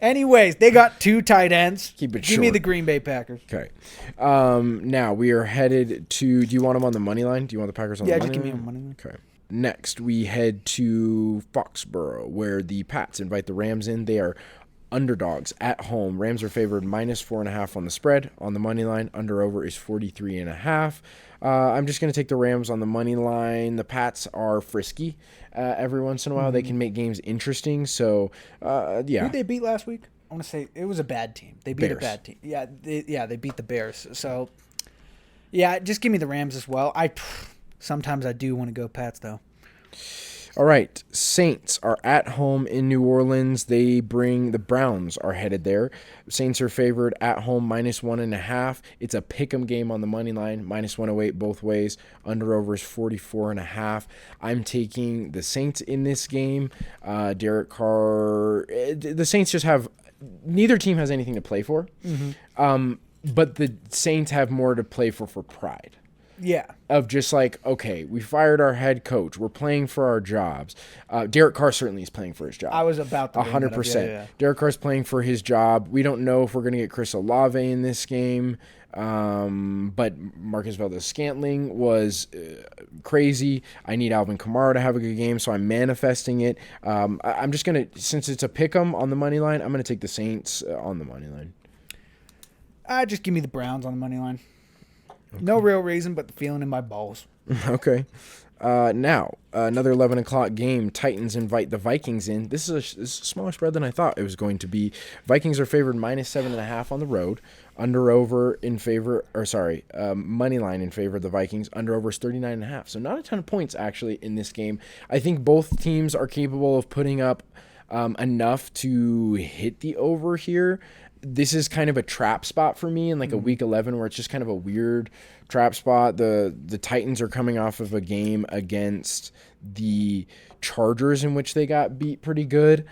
Speaker 2: Anyways, they got 2 tight ends.
Speaker 3: Keep it
Speaker 2: Give me
Speaker 3: short.
Speaker 2: the Green Bay Packers.
Speaker 3: Okay. Now we are headed to. Do you want them on the money line? Do you want the Packers on the money line?
Speaker 2: Yeah, just give me a money line.
Speaker 3: Okay. Next, we head to Foxborough, where the Pats invite the Rams in. They are underdogs at home. Rams are favored -4.5 on the spread. On the money line, under/over is 43.5. I'm just going to take the Rams on the money line. The Pats are frisky. Every once in a while, they can make games interesting. So, yeah.
Speaker 2: Who'd they beat last week? I want to say it was a bad team. They beat
Speaker 3: Bears.
Speaker 2: a bad team. Yeah, they beat the Bears. So, yeah, just give me the Rams as well. Sometimes I do want to go Pats, though.
Speaker 3: All right, Saints are at home in New Orleans. The Browns are headed there. Saints are favored at home -1.5. It's a pick'em game on the money line, -108 both ways. Under/over is 44.5. I'm taking the Saints in this game. Derek Carr. The Saints just have. Neither team has anything to play for, but the Saints have more to play for pride.
Speaker 2: Yeah.
Speaker 3: Of just like, okay, we fired our head coach. We're playing for our jobs. Derek Carr certainly is playing for his job.
Speaker 2: I was about to
Speaker 3: 100%.
Speaker 2: Yeah.
Speaker 3: Derek Carr's playing for his job. We don't know if we're going to get Chris Olave in this game. But Marcus Valdez-Scantling was crazy. I need Alvin Kamara to have a good game, so I'm manifesting it. I'm just going to, since it's a pick 'em on the money line, I'm going to take the Saints on the money line.
Speaker 2: Just give me the Browns on the money line. Okay. No real reason, but the feeling in my balls.
Speaker 3: Okay. Now, another 11 o'clock game. Titans invite the Vikings in. This is a smaller spread than I thought it was going to be. Vikings are favored -7.5 on the road. Under/over in favor, money line in favor of the Vikings. Under/over is 39.5. So not a ton of points, actually, in this game. I think both teams are capable of putting up enough to hit the over here. This is kind of a trap spot for me in like a week 11 where it's just kind of a weird trap spot. The Titans are coming off of a game against the Chargers in which they got beat pretty good.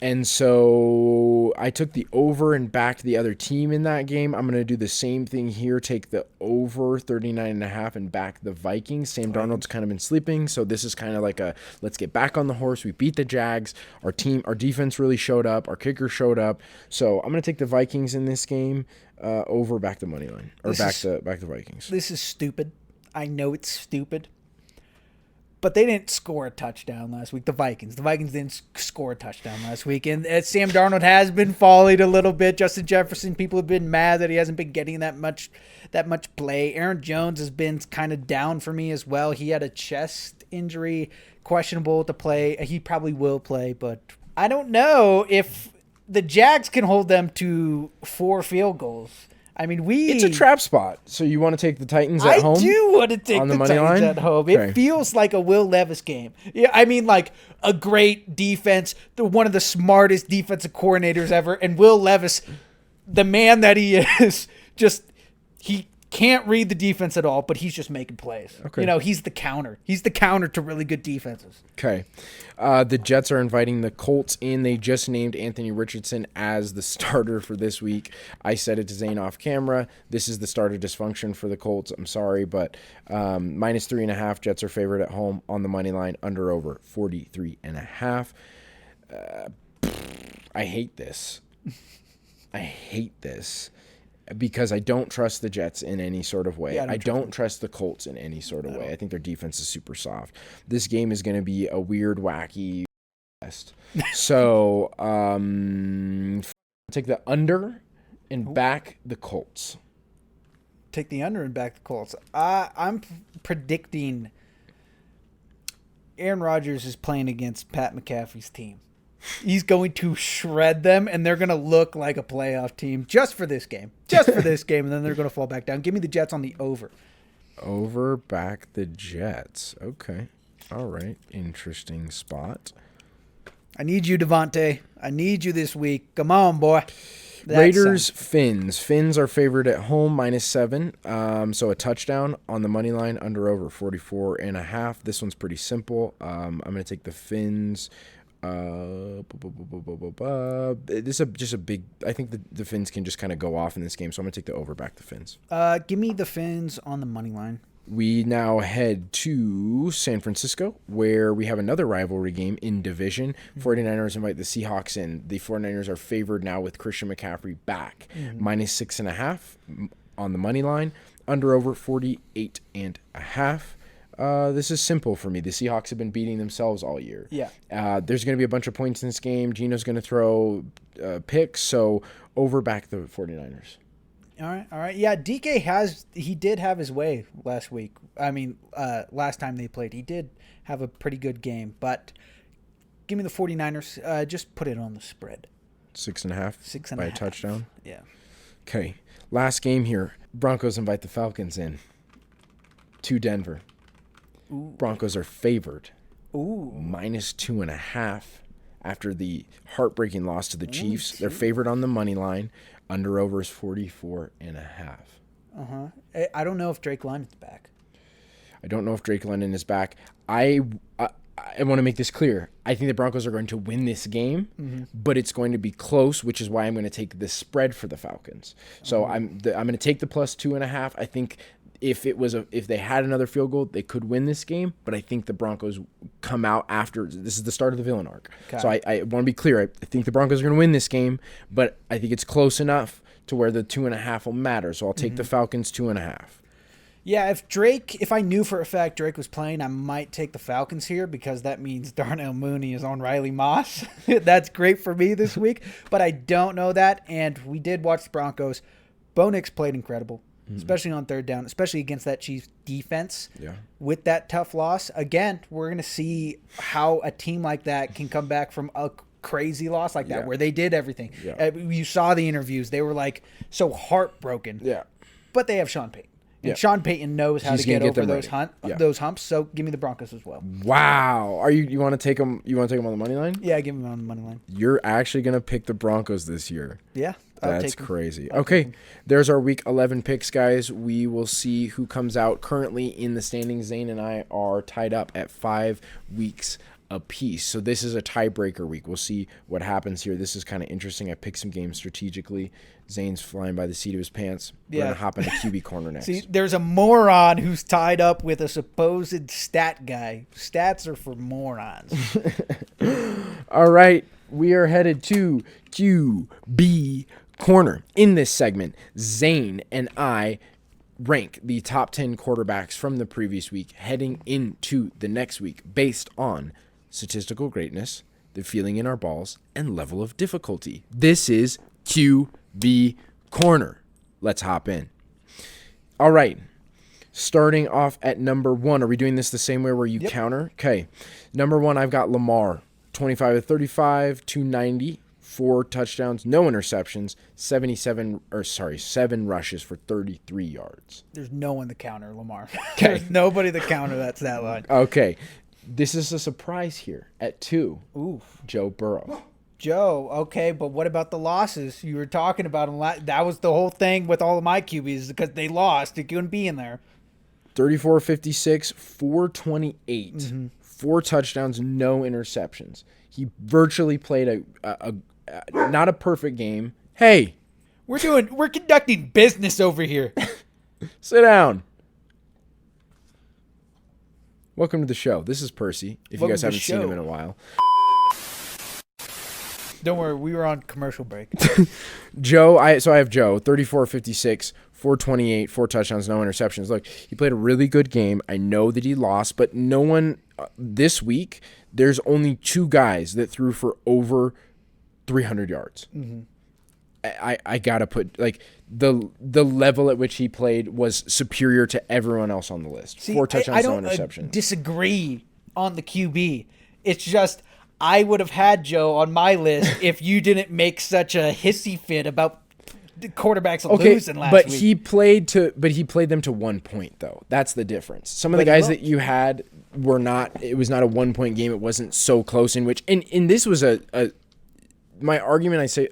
Speaker 3: And so I took the over and backed the other team in that game. I'm going to do the same thing here. Take the over 39.5 and back the Vikings. Sam Darnold's kind of been sleeping. So this is kind of like a, let's get back on the horse. We beat the Jags. Our defense really showed up. Our kicker showed up. So I'm going to take the Vikings in this game over back the money line or back the Vikings.
Speaker 2: This is stupid. I know it's stupid. But they didn't score a touchdown last week. The Vikings didn't score a touchdown last week. And Sam Darnold has been falling a little bit. Justin Jefferson, people have been mad that he hasn't been getting that much play. Aaron Jones has been kind of down for me as well. He had a chest injury, questionable to play. He probably will play, but I don't know if the Jags can hold them to 4 field goals. I mean,
Speaker 3: it's a trap spot. So you want to take the Titans at home?
Speaker 2: I do want to take the Titans
Speaker 3: line?
Speaker 2: at home.
Speaker 3: Okay.
Speaker 2: It feels like a Will Levis game. Yeah, I mean, like a great defense, one of the smartest defensive coordinators ever, and Will Levis, the man that he is, he can't read the defense at all, but he's just making plays.
Speaker 3: Okay.
Speaker 2: You know, he's the counter. He's the counter to really good defenses.
Speaker 3: Okay. The Jets are inviting the Colts in. They just named Anthony Richardson as the starter for this week. I said it to Zane off camera. This is the starter dysfunction for the Colts. I'm sorry, but -3.5. Jets are favored at home on the money line. Under/over 43.5. I hate this. Because I don't trust the Jets in any sort of way.
Speaker 2: Yeah,
Speaker 3: I don't trust the Colts in any sort of way. I think their defense is super soft. This game is going to be a weird, wacky fest. So, take the under and back the Colts.
Speaker 2: Take the under and back the Colts. I'm predicting Aaron Rodgers is playing against Pat McAfee's team. He's going to shred them, and they're going to look like a playoff team just for this game. And then they're going to fall back down. Give me the Jets on the over.
Speaker 3: Over, back the Jets. Okay. All right. Interesting spot.
Speaker 2: I need you, Devontae. I need you this week. Come on, boy.
Speaker 3: Raiders, Finns. Finns are favored at home, -7. So a touchdown on the money line, under/over 44.5. This one's pretty simple. I'm going to take the Finns. This is just a big. I think the Finns can just kind of go off in this game, so I'm gonna take the over back the Finns.
Speaker 2: Give me the Finns on the money line.
Speaker 3: We now head to San Francisco, where we have another rivalry game in division. 49ers invite the Seahawks in. The 49ers are favored now with Christian McCaffrey back. -6.5 on the money line. Under over 48.5. This is simple for me. The Seahawks have been beating themselves all year.
Speaker 2: Yeah.
Speaker 3: There's going to be a bunch of points in this game. Gino's going to throw picks, so over back the 49ers.
Speaker 2: All right. Yeah, he did have his way last week. I mean, last time they played, he did have a pretty good game. But give me the 49ers. Just put it on the spread.
Speaker 3: 6.5.
Speaker 2: 6.5.
Speaker 3: By a touchdown.
Speaker 2: Yeah.
Speaker 3: Okay. Last game here. Broncos invite the Falcons in to Denver.
Speaker 2: Ooh.
Speaker 3: Broncos are favored.
Speaker 2: Ooh.
Speaker 3: -2.5 after the heartbreaking loss to the Chiefs. They're favored on the money line. Under over is 44.5.
Speaker 2: I don't know if Drake London's back.
Speaker 3: I don't know if Drake London is back. I want to make this clear. I think the Broncos are going to win this game, but it's going to be close, which is why I'm going to take the spread for the Falcons. So I'm going to take the +2.5. I think if they had another field goal, they could win this game, but I think the Broncos come out after. This is the start of the villain arc. Okay. So I want to be clear. I think the Broncos are going to win this game, but I think it's close enough to where the 2.5 will matter. So I'll take the Falcons 2.5.
Speaker 2: Yeah, if I knew for a fact Drake was playing, I might take the Falcons here because that means Darnell Mooney is on Riley Moss. That's great for me this week, but I don't know that, and we did watch the Broncos. Bo Nix played incredible. Especially on third down, especially against that Chiefs defense. Yeah. With that tough loss, again, we're going to see how a team like that can come back from a crazy loss like that, where they did everything. Yeah. You saw the interviews; they were like so heartbroken. Yeah. But they have Sean Payton, and Sean Payton knows how to get over those humps. So give me the Broncos as well.
Speaker 3: Wow, you want to take them? You want to take them on the money line?
Speaker 2: Yeah, give them on the money line.
Speaker 3: You're actually going to pick the Broncos this year.
Speaker 2: Yeah.
Speaker 3: That's crazy. Okay, there's our Week 11 picks, guys. We will see who comes out. Currently in the standings, Zane and I are tied up at 5 weeks apiece. So this is a tiebreaker week. We'll see what happens here. This is kind of interesting. I picked some games strategically. Zane's flying by the seat of his pants. We're going to hop into QB corner next.
Speaker 2: See, there's a moron who's tied up with a supposed stat guy. Stats are for morons.
Speaker 3: All right, we are headed to QB corner. In this segment, Zane and I rank the top 10 quarterbacks from the previous week heading into the next week based on statistical greatness, the feeling in our balls, and level of difficulty. This is QB corner. Let's hop in. All right. Starting off at number 1. Are we doing this the same way where you counter? Okay. Number 1, I've got Lamar. 25 to 35, 290. 4 touchdowns, no interceptions, 7 rushes for 33 yards.
Speaker 2: There's no one to counter Lamar. Okay. There's nobody to counter that stat line.
Speaker 3: Okay. This is a surprise here at 2.
Speaker 2: Oof.
Speaker 3: Joe Burrow.
Speaker 2: Joe, okay, but what about the losses? You were talking about them. That was the whole thing with all of my QBs because they lost. It couldn't be in there.
Speaker 3: 34-56, 428, 4 touchdowns, no interceptions. He virtually played a not a perfect game. Hey,
Speaker 2: we're conducting business over here.
Speaker 3: Sit down. Welcome to the show. This is Percy. If you guys haven't seen him in a while.
Speaker 2: Don't worry, we were on commercial break.
Speaker 3: Joe, I have Joe, 34-56, 428, 4 touchdowns, no interceptions. Look, he played a really good game. I know that he lost, but no one this week, there's only 2 guys that threw for over 300 yards. I gotta put the level at which he played was superior to everyone else on the list. See, 4 touchdowns, no interceptions. I don't disagree
Speaker 2: on the QB. It's just I would have had Joe on my list if you didn't make such a hissy fit about the quarterbacks losing last week.
Speaker 3: But he played them to 1 point though. That's the difference. Some of the guys that you had were not. It was not a 1 point game. It wasn't so close. In which and this was my argument, I say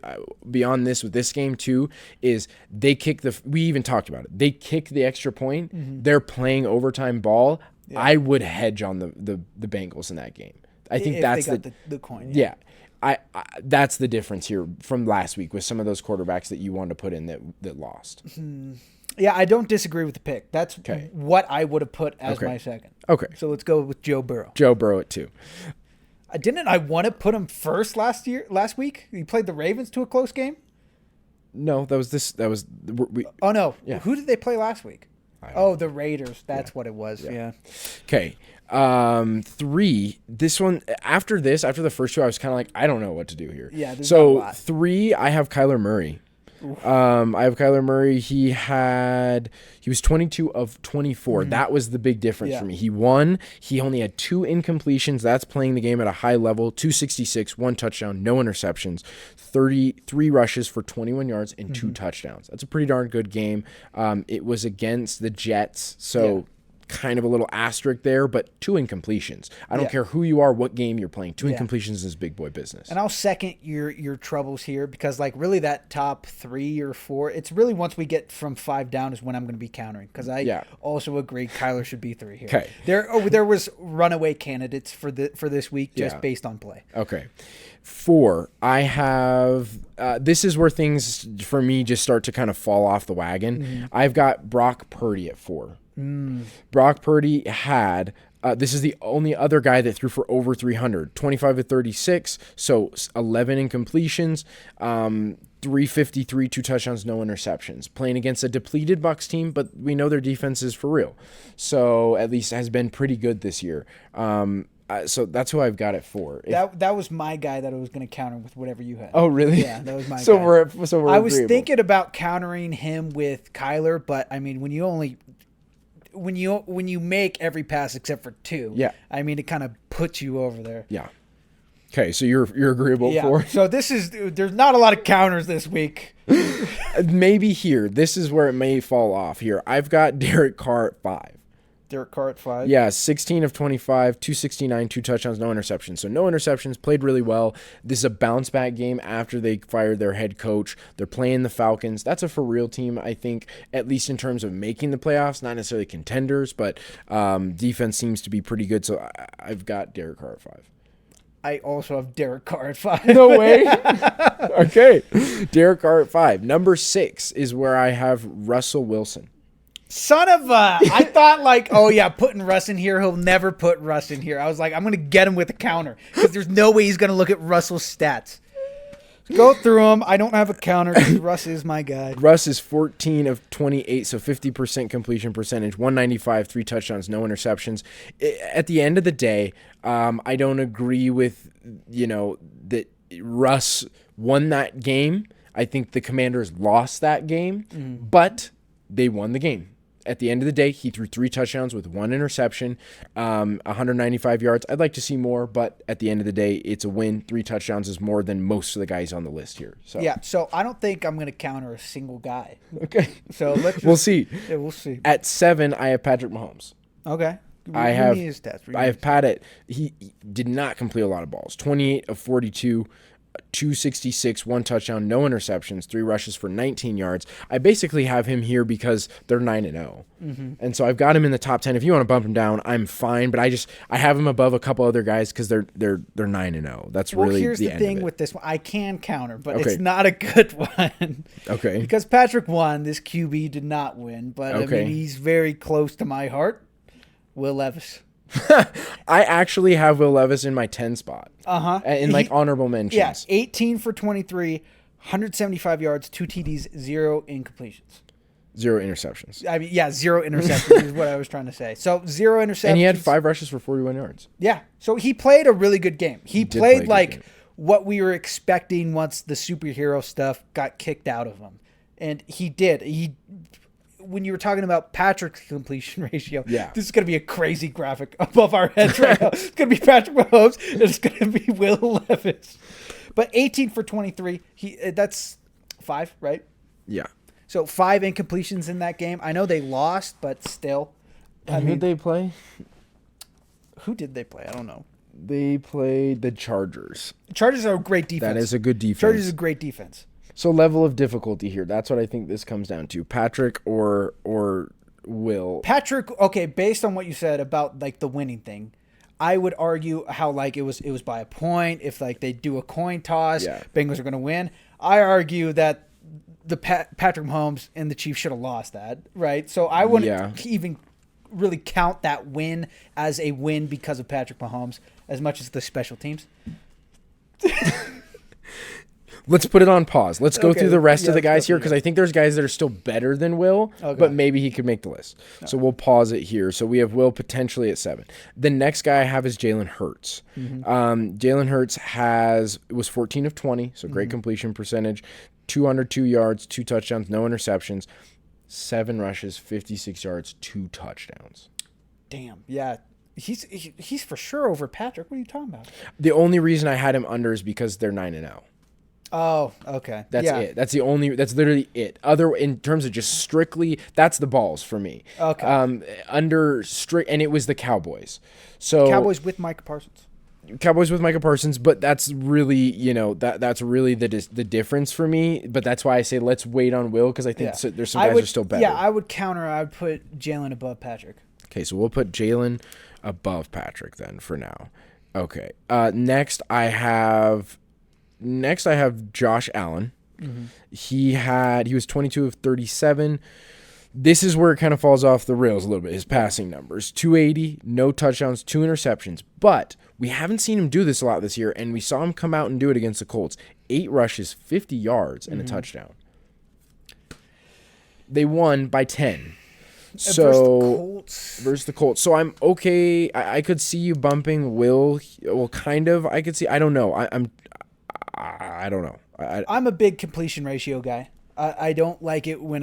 Speaker 3: beyond this with this game too, is they kick we even talked about it. They kick the extra point. They're playing overtime ball. Yeah. I would hedge on the Bengals in that game. I think that's
Speaker 2: the coin.
Speaker 3: Yeah. I that's the difference here from last week with some of those quarterbacks that you wanted to put in that lost.
Speaker 2: Yeah, I don't disagree with the pick. That's
Speaker 3: Okay.
Speaker 2: what I would have put as
Speaker 3: Okay.
Speaker 2: my second.
Speaker 3: Okay.
Speaker 2: So let's go with Joe Burrow.
Speaker 3: Joe Burrow at 2.
Speaker 2: Didn't I want to put him first last week? He played the Ravens to a close game?
Speaker 3: No, that was this. That was we.
Speaker 2: Oh, no.
Speaker 3: Yeah.
Speaker 2: Who did they play last week? Oh, the Raiders. That's what it was. Yeah.
Speaker 3: Okay. 3. This one after the first 2, I was kind of like, I don't know what to do here.
Speaker 2: Yeah, there's
Speaker 3: So
Speaker 2: not a lot.
Speaker 3: 3, I have Kyler Murray. I have Kyler Murray. He was 22 of 24. That was the big difference for me. He won. He only had 2 incompletions. That's playing the game at a high level. 266, 1 touchdown, no interceptions, 33 rushes for 21 yards and 2 touchdowns. That's a pretty darn good game. It was against the Jets, so kind of a little asterisk there, but 2 incompletions. I don't care who you are, what game you're playing. 2 incompletions is big boy business.
Speaker 2: And I'll second your troubles here because, like, really that top 3 or 4, it's really once we get from 5 down is when I'm going to be countering because I also agree Kyler should be 3 here.
Speaker 3: Okay.
Speaker 2: There was runaway candidates for this week just based on play.
Speaker 3: Okay. 4, I have this is where things for me just start to kind of fall off the wagon. I've got Brock Purdy at 4. Brock Purdy had this is the only other guy that threw for over 300, 25 to 36, so 11 incompletions, 353, 2 touchdowns, no interceptions. Playing against a depleted Bucs team, but we know their defense is for real. So at least has been pretty good this year. So that's who I've got at 4.
Speaker 2: That was my guy that I was going to counter with whatever you had.
Speaker 3: Oh, really?
Speaker 2: Yeah, that was my
Speaker 3: so
Speaker 2: guy.
Speaker 3: We're
Speaker 2: I was
Speaker 3: agreeable.
Speaker 2: thinking about countering him with Kyler, but I mean, when you make every pass except for 2, I mean, it kind of puts you over there.
Speaker 3: Yeah. Okay, so you're agreeable for.
Speaker 2: So there's not a lot of counters this week.
Speaker 3: Maybe here. This is where it may fall off here. I've got Derek Carr at 5.
Speaker 2: Derek Carr at 5.
Speaker 3: Yeah, 16 of 25, 269, 2 touchdowns, no interceptions. So no interceptions, played really well. This is a bounce back game after they fired their head coach. They're playing the Falcons. That's a for real team, I think, at least in terms of making the playoffs, not necessarily contenders, but defense seems to be pretty good. So I've got Derek Carr at 5.
Speaker 2: I also have Derek Carr at 5.
Speaker 3: No way. Okay. Derek Carr at 5. Number 6 is where I have Russell Wilson.
Speaker 2: Son of a... I thought like, oh yeah, putting Russ in here. He'll never put Russ in here. I was like, I'm going to get him with a counter because there's no way he's going to look at Russell's stats. Go through them. I don't have a counter because Russ is my guy.
Speaker 3: Russ is 14 of 28, so 50% completion percentage, 195, 3 touchdowns, no interceptions. At the end of the day, I don't agree with, that Russ won that game. I think the Commanders lost that game, but they won the game. At the end of the day, he threw 3 touchdowns with 1 interception, 195 yards. I'd like to see more, but at the end of the day, it's a win. 3 touchdowns is more than most of the guys on the list here. So
Speaker 2: Yeah, so I don't think I'm going to counter a single guy.
Speaker 3: Okay.
Speaker 2: So
Speaker 3: We'll see.
Speaker 2: Yeah, we'll see.
Speaker 3: At 7, I have Patrick Mahomes.
Speaker 2: Okay.
Speaker 3: I have
Speaker 2: his stats.
Speaker 3: I have Pat at he did not complete a lot of balls. 28 of 42, 266, 1 touchdown, no interceptions, 3 rushes for 19 yards. I basically have him here because they're 9-0. And so I've got him in the top 10. If you want to bump him down, I'm fine, but I have him above a couple other guys cuz they're 9-0. That's really
Speaker 2: here's
Speaker 3: the
Speaker 2: the
Speaker 3: end
Speaker 2: thing
Speaker 3: of it.
Speaker 2: with this one. I can counter, but
Speaker 3: Okay.
Speaker 2: it's not a good one.
Speaker 3: Okay.
Speaker 2: Because Patrick won, this QB did not win, but I
Speaker 3: Okay.
Speaker 2: mean, he's very close to my heart. Will Levis.
Speaker 3: I actually have Will Levis in my 10 spot. In like honorable mentions.
Speaker 2: Yes, 18 for 23, 175 yards, 2 TDs, 0 incompletions.
Speaker 3: 0 interceptions.
Speaker 2: I mean, yeah, 0 interceptions is what I was trying to say. So 0 interceptions.
Speaker 3: And he had 5 rushes for 41 yards.
Speaker 2: Yeah, so he played a really good game. He
Speaker 3: did play a
Speaker 2: played
Speaker 3: good
Speaker 2: like
Speaker 3: game.
Speaker 2: what we were expecting once the superhero stuff got kicked out of him. And he did. When you were talking about Patrick's completion ratio, this is going to be a crazy graphic above our heads right now. It's going to be Patrick Mahomes, and it's going to be Will Levis. But 18 for 23, that's 5, right?
Speaker 3: Yeah.
Speaker 2: So 5 incompletions in that game. I know they lost, but still.
Speaker 3: And who did they play?
Speaker 2: Who did they play? I don't know.
Speaker 3: They played the Chargers.
Speaker 2: Chargers are a great defense.
Speaker 3: That is a good defense.
Speaker 2: Chargers is a great defense.
Speaker 3: So level of difficulty here. That's what I think this comes down to. Patrick or Will.
Speaker 2: Patrick, okay, based on what you said about like the winning thing, I would argue how like it was by a point. If like they do a coin toss, Bengals are going to win. I argue that Patrick Mahomes and the Chiefs should have lost that, right? So I wouldn't even really count that win as a win because of Patrick Mahomes as much as the special teams.
Speaker 3: Let's put it on pause. Let's go through the rest of the guys here because I think there's guys that are still better than Will, but maybe he could make the list. No. So we'll pause it here. So we have Will potentially at 7. The next guy I have is Jalen Hurts. Jalen Hurts was 14 of 20, so great completion percentage, 202 yards, 2 touchdowns, no interceptions, 7 rushes, 56 yards, 2 touchdowns.
Speaker 2: Damn. Yeah. He's for sure over Patrick. What are you talking about?
Speaker 3: The only reason I had him under is because they're 9-0.
Speaker 2: Oh, okay.
Speaker 3: That's it. That's literally it. In terms of just strictly, that's the balls for me.
Speaker 2: Okay.
Speaker 3: And it was the Cowboys. So
Speaker 2: Cowboys with Micah Parsons.
Speaker 3: But that's really, that's really the difference for me. But that's why I say let's wait on Will because I think there's some guys who are still better.
Speaker 2: Yeah, I would put Jalen above Patrick.
Speaker 3: Okay, so we'll put Jalen above Patrick then for now. Okay. Next I have Josh Allen. He was 22 of 37. This is where it kind of falls off the rails a little bit. His passing numbers, 280, no touchdowns, 2 interceptions. But we haven't seen him do this a lot this year, and we saw him come out and do it against the Colts. 8 rushes, 50 yards, and a touchdown. They won by 10. Versus the Colts. So I'm okay. I could see you bumping Will. Well, kind of. I could see. I don't know. I don't know.
Speaker 2: I'm a big completion ratio guy. I don't like it when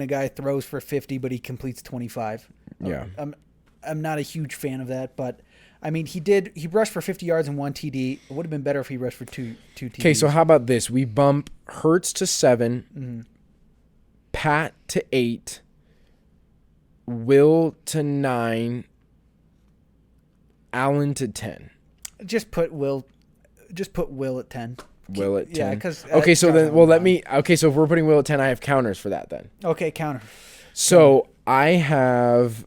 Speaker 2: a guy throws for 50 but he completes 25.
Speaker 3: Yeah.
Speaker 2: I'm not a huge fan of that, but I mean he rushed for 50 yards and 1 TD. It would have been better if he rushed for two TDs.
Speaker 3: Okay, so how about this? We bump Hurts to 7, Pat to 8, Will to 9, Allen to 10.
Speaker 2: Just put Will at 10.
Speaker 3: Will at 10.
Speaker 2: Yeah, because
Speaker 3: okay. So then, so if we're putting Will at 10, I have counters for that then.
Speaker 2: Okay, counter.
Speaker 3: So I have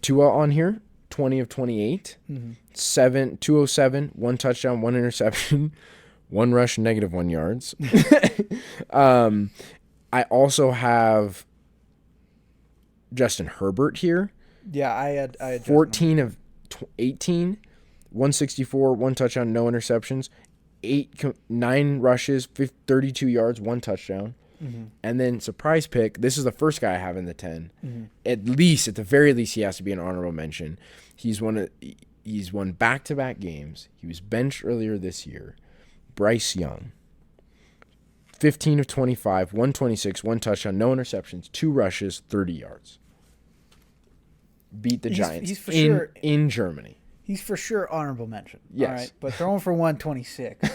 Speaker 3: Tua on here, 20 of 28, 207, 1 touchdown, 1 interception, 1 rush, -1 yards. I also have Justin Herbert here.
Speaker 2: Yeah, I had
Speaker 3: 14 of 18, 164, 1 touchdown, no interceptions. 9 rushes, 32 yards, 1 touchdown. And then surprise pick, this is the first guy I have in the 10. At the very least, he has to be an honorable mention. He's won back-to-back games. He was benched earlier this year. Bryce Young. 15 of 25, 126, 1 touchdown, no interceptions, 2 rushes, 30 yards. Beat the Giants
Speaker 2: he's for sure
Speaker 3: in Germany.
Speaker 2: He's for sure honorable mention.
Speaker 3: Yes.
Speaker 2: All right, but throwing for 126.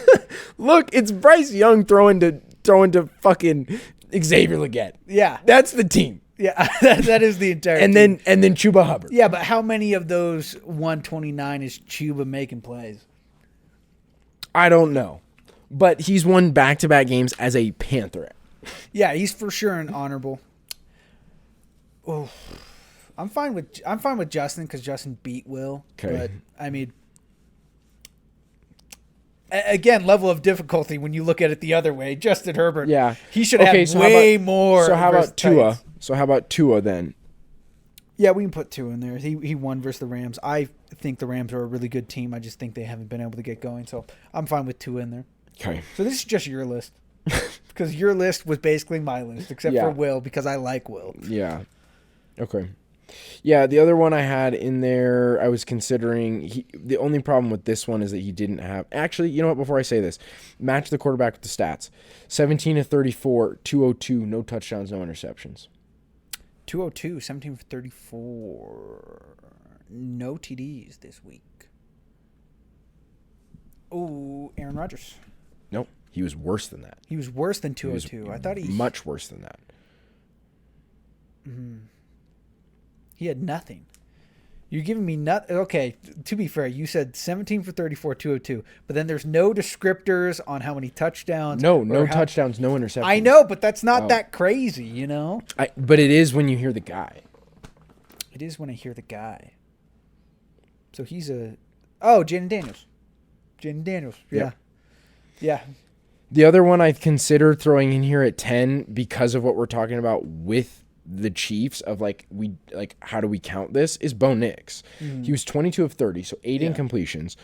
Speaker 3: Look, it's Bryce Young throwing to fucking Xavier Legette.
Speaker 2: Yeah.
Speaker 3: That's the team.
Speaker 2: Yeah, that is the entire
Speaker 3: and
Speaker 2: team.
Speaker 3: then Chuba Hubbard.
Speaker 2: Yeah, but how many of those 129 is Chuba making plays?
Speaker 3: I don't know. But he's won back-to-back games as a Panther.
Speaker 2: Yeah, he's for sure an honorable. Oh. I'm fine with Justin because Justin beat Will.
Speaker 3: Okay.
Speaker 2: But I mean, again, level of difficulty when you look at it the other way. Justin Herbert.
Speaker 3: Yeah.
Speaker 2: He should have way more.
Speaker 3: So how about Tua? So how about Tua then?
Speaker 2: Yeah, we can put Tua in there. He won versus the Rams. I think the Rams are a really good team. I just think they haven't been able to get going. So I'm fine with Tua in there.
Speaker 3: Okay.
Speaker 2: So this is just your list. Because your list was basically my list, except for Will, because I like Will.
Speaker 3: Yeah. Okay. Yeah, the other one I had in there, I was considering. The only problem with this one is that he didn't have. Actually, you know what? Before I say this, match the quarterback with the stats: 17 of 34, 202, no touchdowns, no interceptions.
Speaker 2: 202, 17 for 34, no TDs this week. Oh, Aaron Rodgers.
Speaker 3: Nope, he was worse than that.
Speaker 2: He was worse than 202. I thought
Speaker 3: much worse than that.
Speaker 2: He had nothing. You're giving me nothing. Okay, to be fair, you said 17 for 34, 202, but then there's no descriptors on how many touchdowns.
Speaker 3: No touchdowns, no interceptions.
Speaker 2: I know, but that's not that crazy, you know?
Speaker 3: But it is when you hear the guy.
Speaker 2: It is when I hear the guy. So he's Jaden Daniels. Jaden Daniels, yeah.
Speaker 3: Yep.
Speaker 2: Yeah.
Speaker 3: The other one I consider throwing in here at 10 because of what we're talking about with the Chiefs of how do we count this is Bo Nix. He was 22 of 30, so 8 incompletions.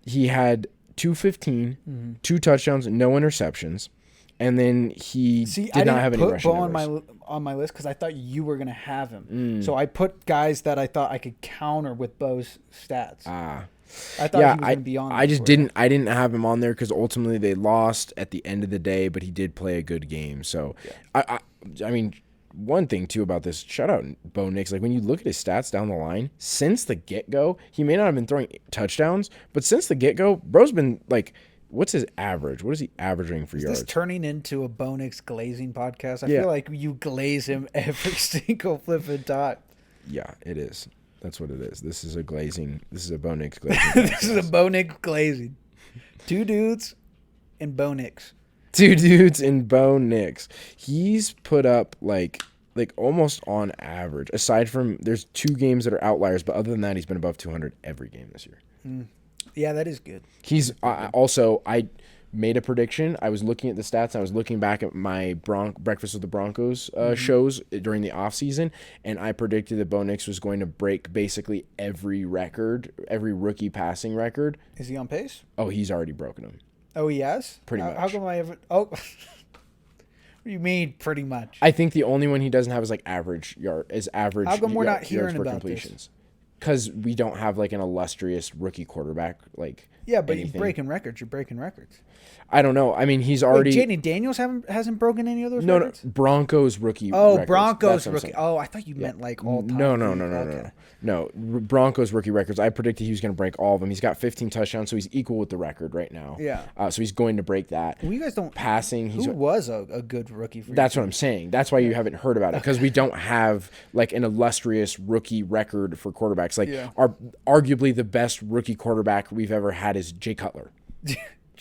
Speaker 3: He had 215, 2 touchdowns, no interceptions, and then he did not have any rushing numbers.
Speaker 2: I didn't put Bo on my list because I thought you were going to have him. So I put guys that I thought I could counter with Bo's stats. I thought he was going to be on.
Speaker 3: I didn't have him on there because ultimately they lost at the end of the day, but he did play a good game. So I mean, one thing too about this, shout out Bo Nix. Like when you look at his stats down the line, since the get go, he may not have been throwing touchdowns, but since the get go, bro's been like, what's his average? What is he averaging for yards?
Speaker 2: Is this turning into a Bo Nix glazing podcast? I feel like you glaze him every single flipping talk.
Speaker 3: Yeah, it is. That's what it is. This is a Bo Nix glazing.
Speaker 2: This is a Bo Nix glazing. 2 dudes and Bo Nix.
Speaker 3: 2 dudes and Bo Nix. He's put up like almost on average. Aside from there's 2 games that are outliers, but other than that, he's been above 200 every game this year.
Speaker 2: Yeah, that is good.
Speaker 3: He's also I made a prediction. I was looking at the stats. I was looking back at my Breakfast with the Broncos shows during the offseason, and I predicted that Bo Nix was going to break basically every record, every rookie passing record.
Speaker 2: Is he on pace?
Speaker 3: Oh, he's already broken them.
Speaker 2: Oh, he has?
Speaker 3: Pretty much.
Speaker 2: How come I ever... Oh, what do you mean pretty much?
Speaker 3: I think the only one he doesn't have is average.
Speaker 2: How come we're not hearing about
Speaker 3: completions? Because we don't have like an illustrious rookie quarterback like.
Speaker 2: Yeah, but
Speaker 3: anything.
Speaker 2: You're breaking records.
Speaker 3: I don't know. I mean, he's already.
Speaker 2: Wait, Jaden Daniels hasn't broken any of those records?
Speaker 3: No, Broncos rookie.
Speaker 2: Oh,
Speaker 3: records.
Speaker 2: Broncos rookie. Oh, I thought you meant like all time.
Speaker 3: No. Broncos rookie records. I predicted he was going to break all of them. He's got 15 touchdowns, so he's equal with the record right now.
Speaker 2: Yeah.
Speaker 3: So he's going to break that.
Speaker 2: Well, you guys don't
Speaker 3: passing.
Speaker 2: Who was a good rookie for you?
Speaker 3: That's what I'm saying. That's why you haven't heard about it because we don't have like an illustrious rookie record for quarterbacks. Like arguably the best rookie quarterback we've ever had is Jay Cutler.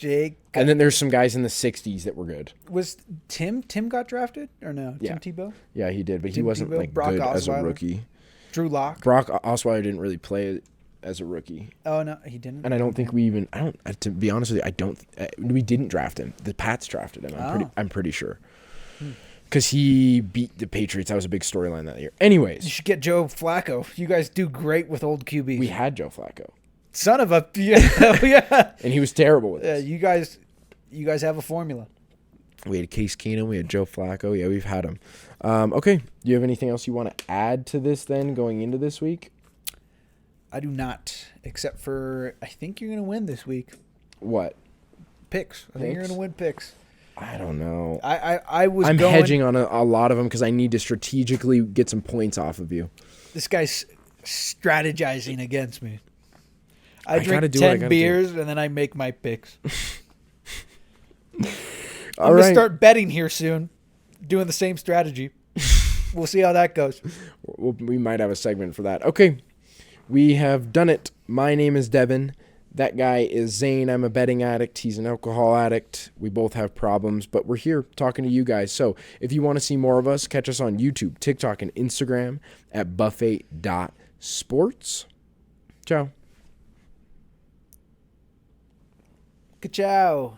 Speaker 3: And then there's some guys in the 60s that were good.
Speaker 2: Was Tim got drafted or no?
Speaker 3: Yeah.
Speaker 2: Tim Tebow?
Speaker 3: Yeah, he did, but he wasn't like
Speaker 2: Brock
Speaker 3: good
Speaker 2: Osweiler,
Speaker 3: as a rookie.
Speaker 2: Drew Lock.
Speaker 3: Brock Osweiler didn't really play as a rookie.
Speaker 2: Oh no, he didn't.
Speaker 3: And I don't think to be honest with you, we didn't draft him. The Pats drafted him. I'm pretty sure. Because he beat the Patriots. That was a big storyline that year. Anyways.
Speaker 2: You should get Joe Flacco. You guys do great with old QBs.
Speaker 3: We had Joe Flacco.
Speaker 2: Son of a yeah.
Speaker 3: And he was terrible with us.
Speaker 2: You guys have a formula.
Speaker 3: We had Case Keenum. We had Joe Flacco. Yeah, we've had him. Okay. Do you have anything else you want to add to this then going into this week?
Speaker 2: I do not, except for I think you're going to win this week.
Speaker 3: What?
Speaker 2: Picks. I think you're going to win picks.
Speaker 3: I don't know.
Speaker 2: I'm
Speaker 3: hedging on a lot of them because I need to strategically get some points off of you.
Speaker 2: This guy's strategizing against me. I drink 10 beers and then I make my picks. I'm going to start betting here soon, doing the same strategy. We'll see how that goes.
Speaker 3: We might have a segment for that. Okay, we have done it. My name is Devin. That guy is Zane. I'm a betting addict. He's an alcohol addict. We both have problems, but we're here talking to you guys. So if you want to see more of us, catch us on YouTube, TikTok, and Instagram at buffet.sports. Ciao.
Speaker 2: Ka-chow.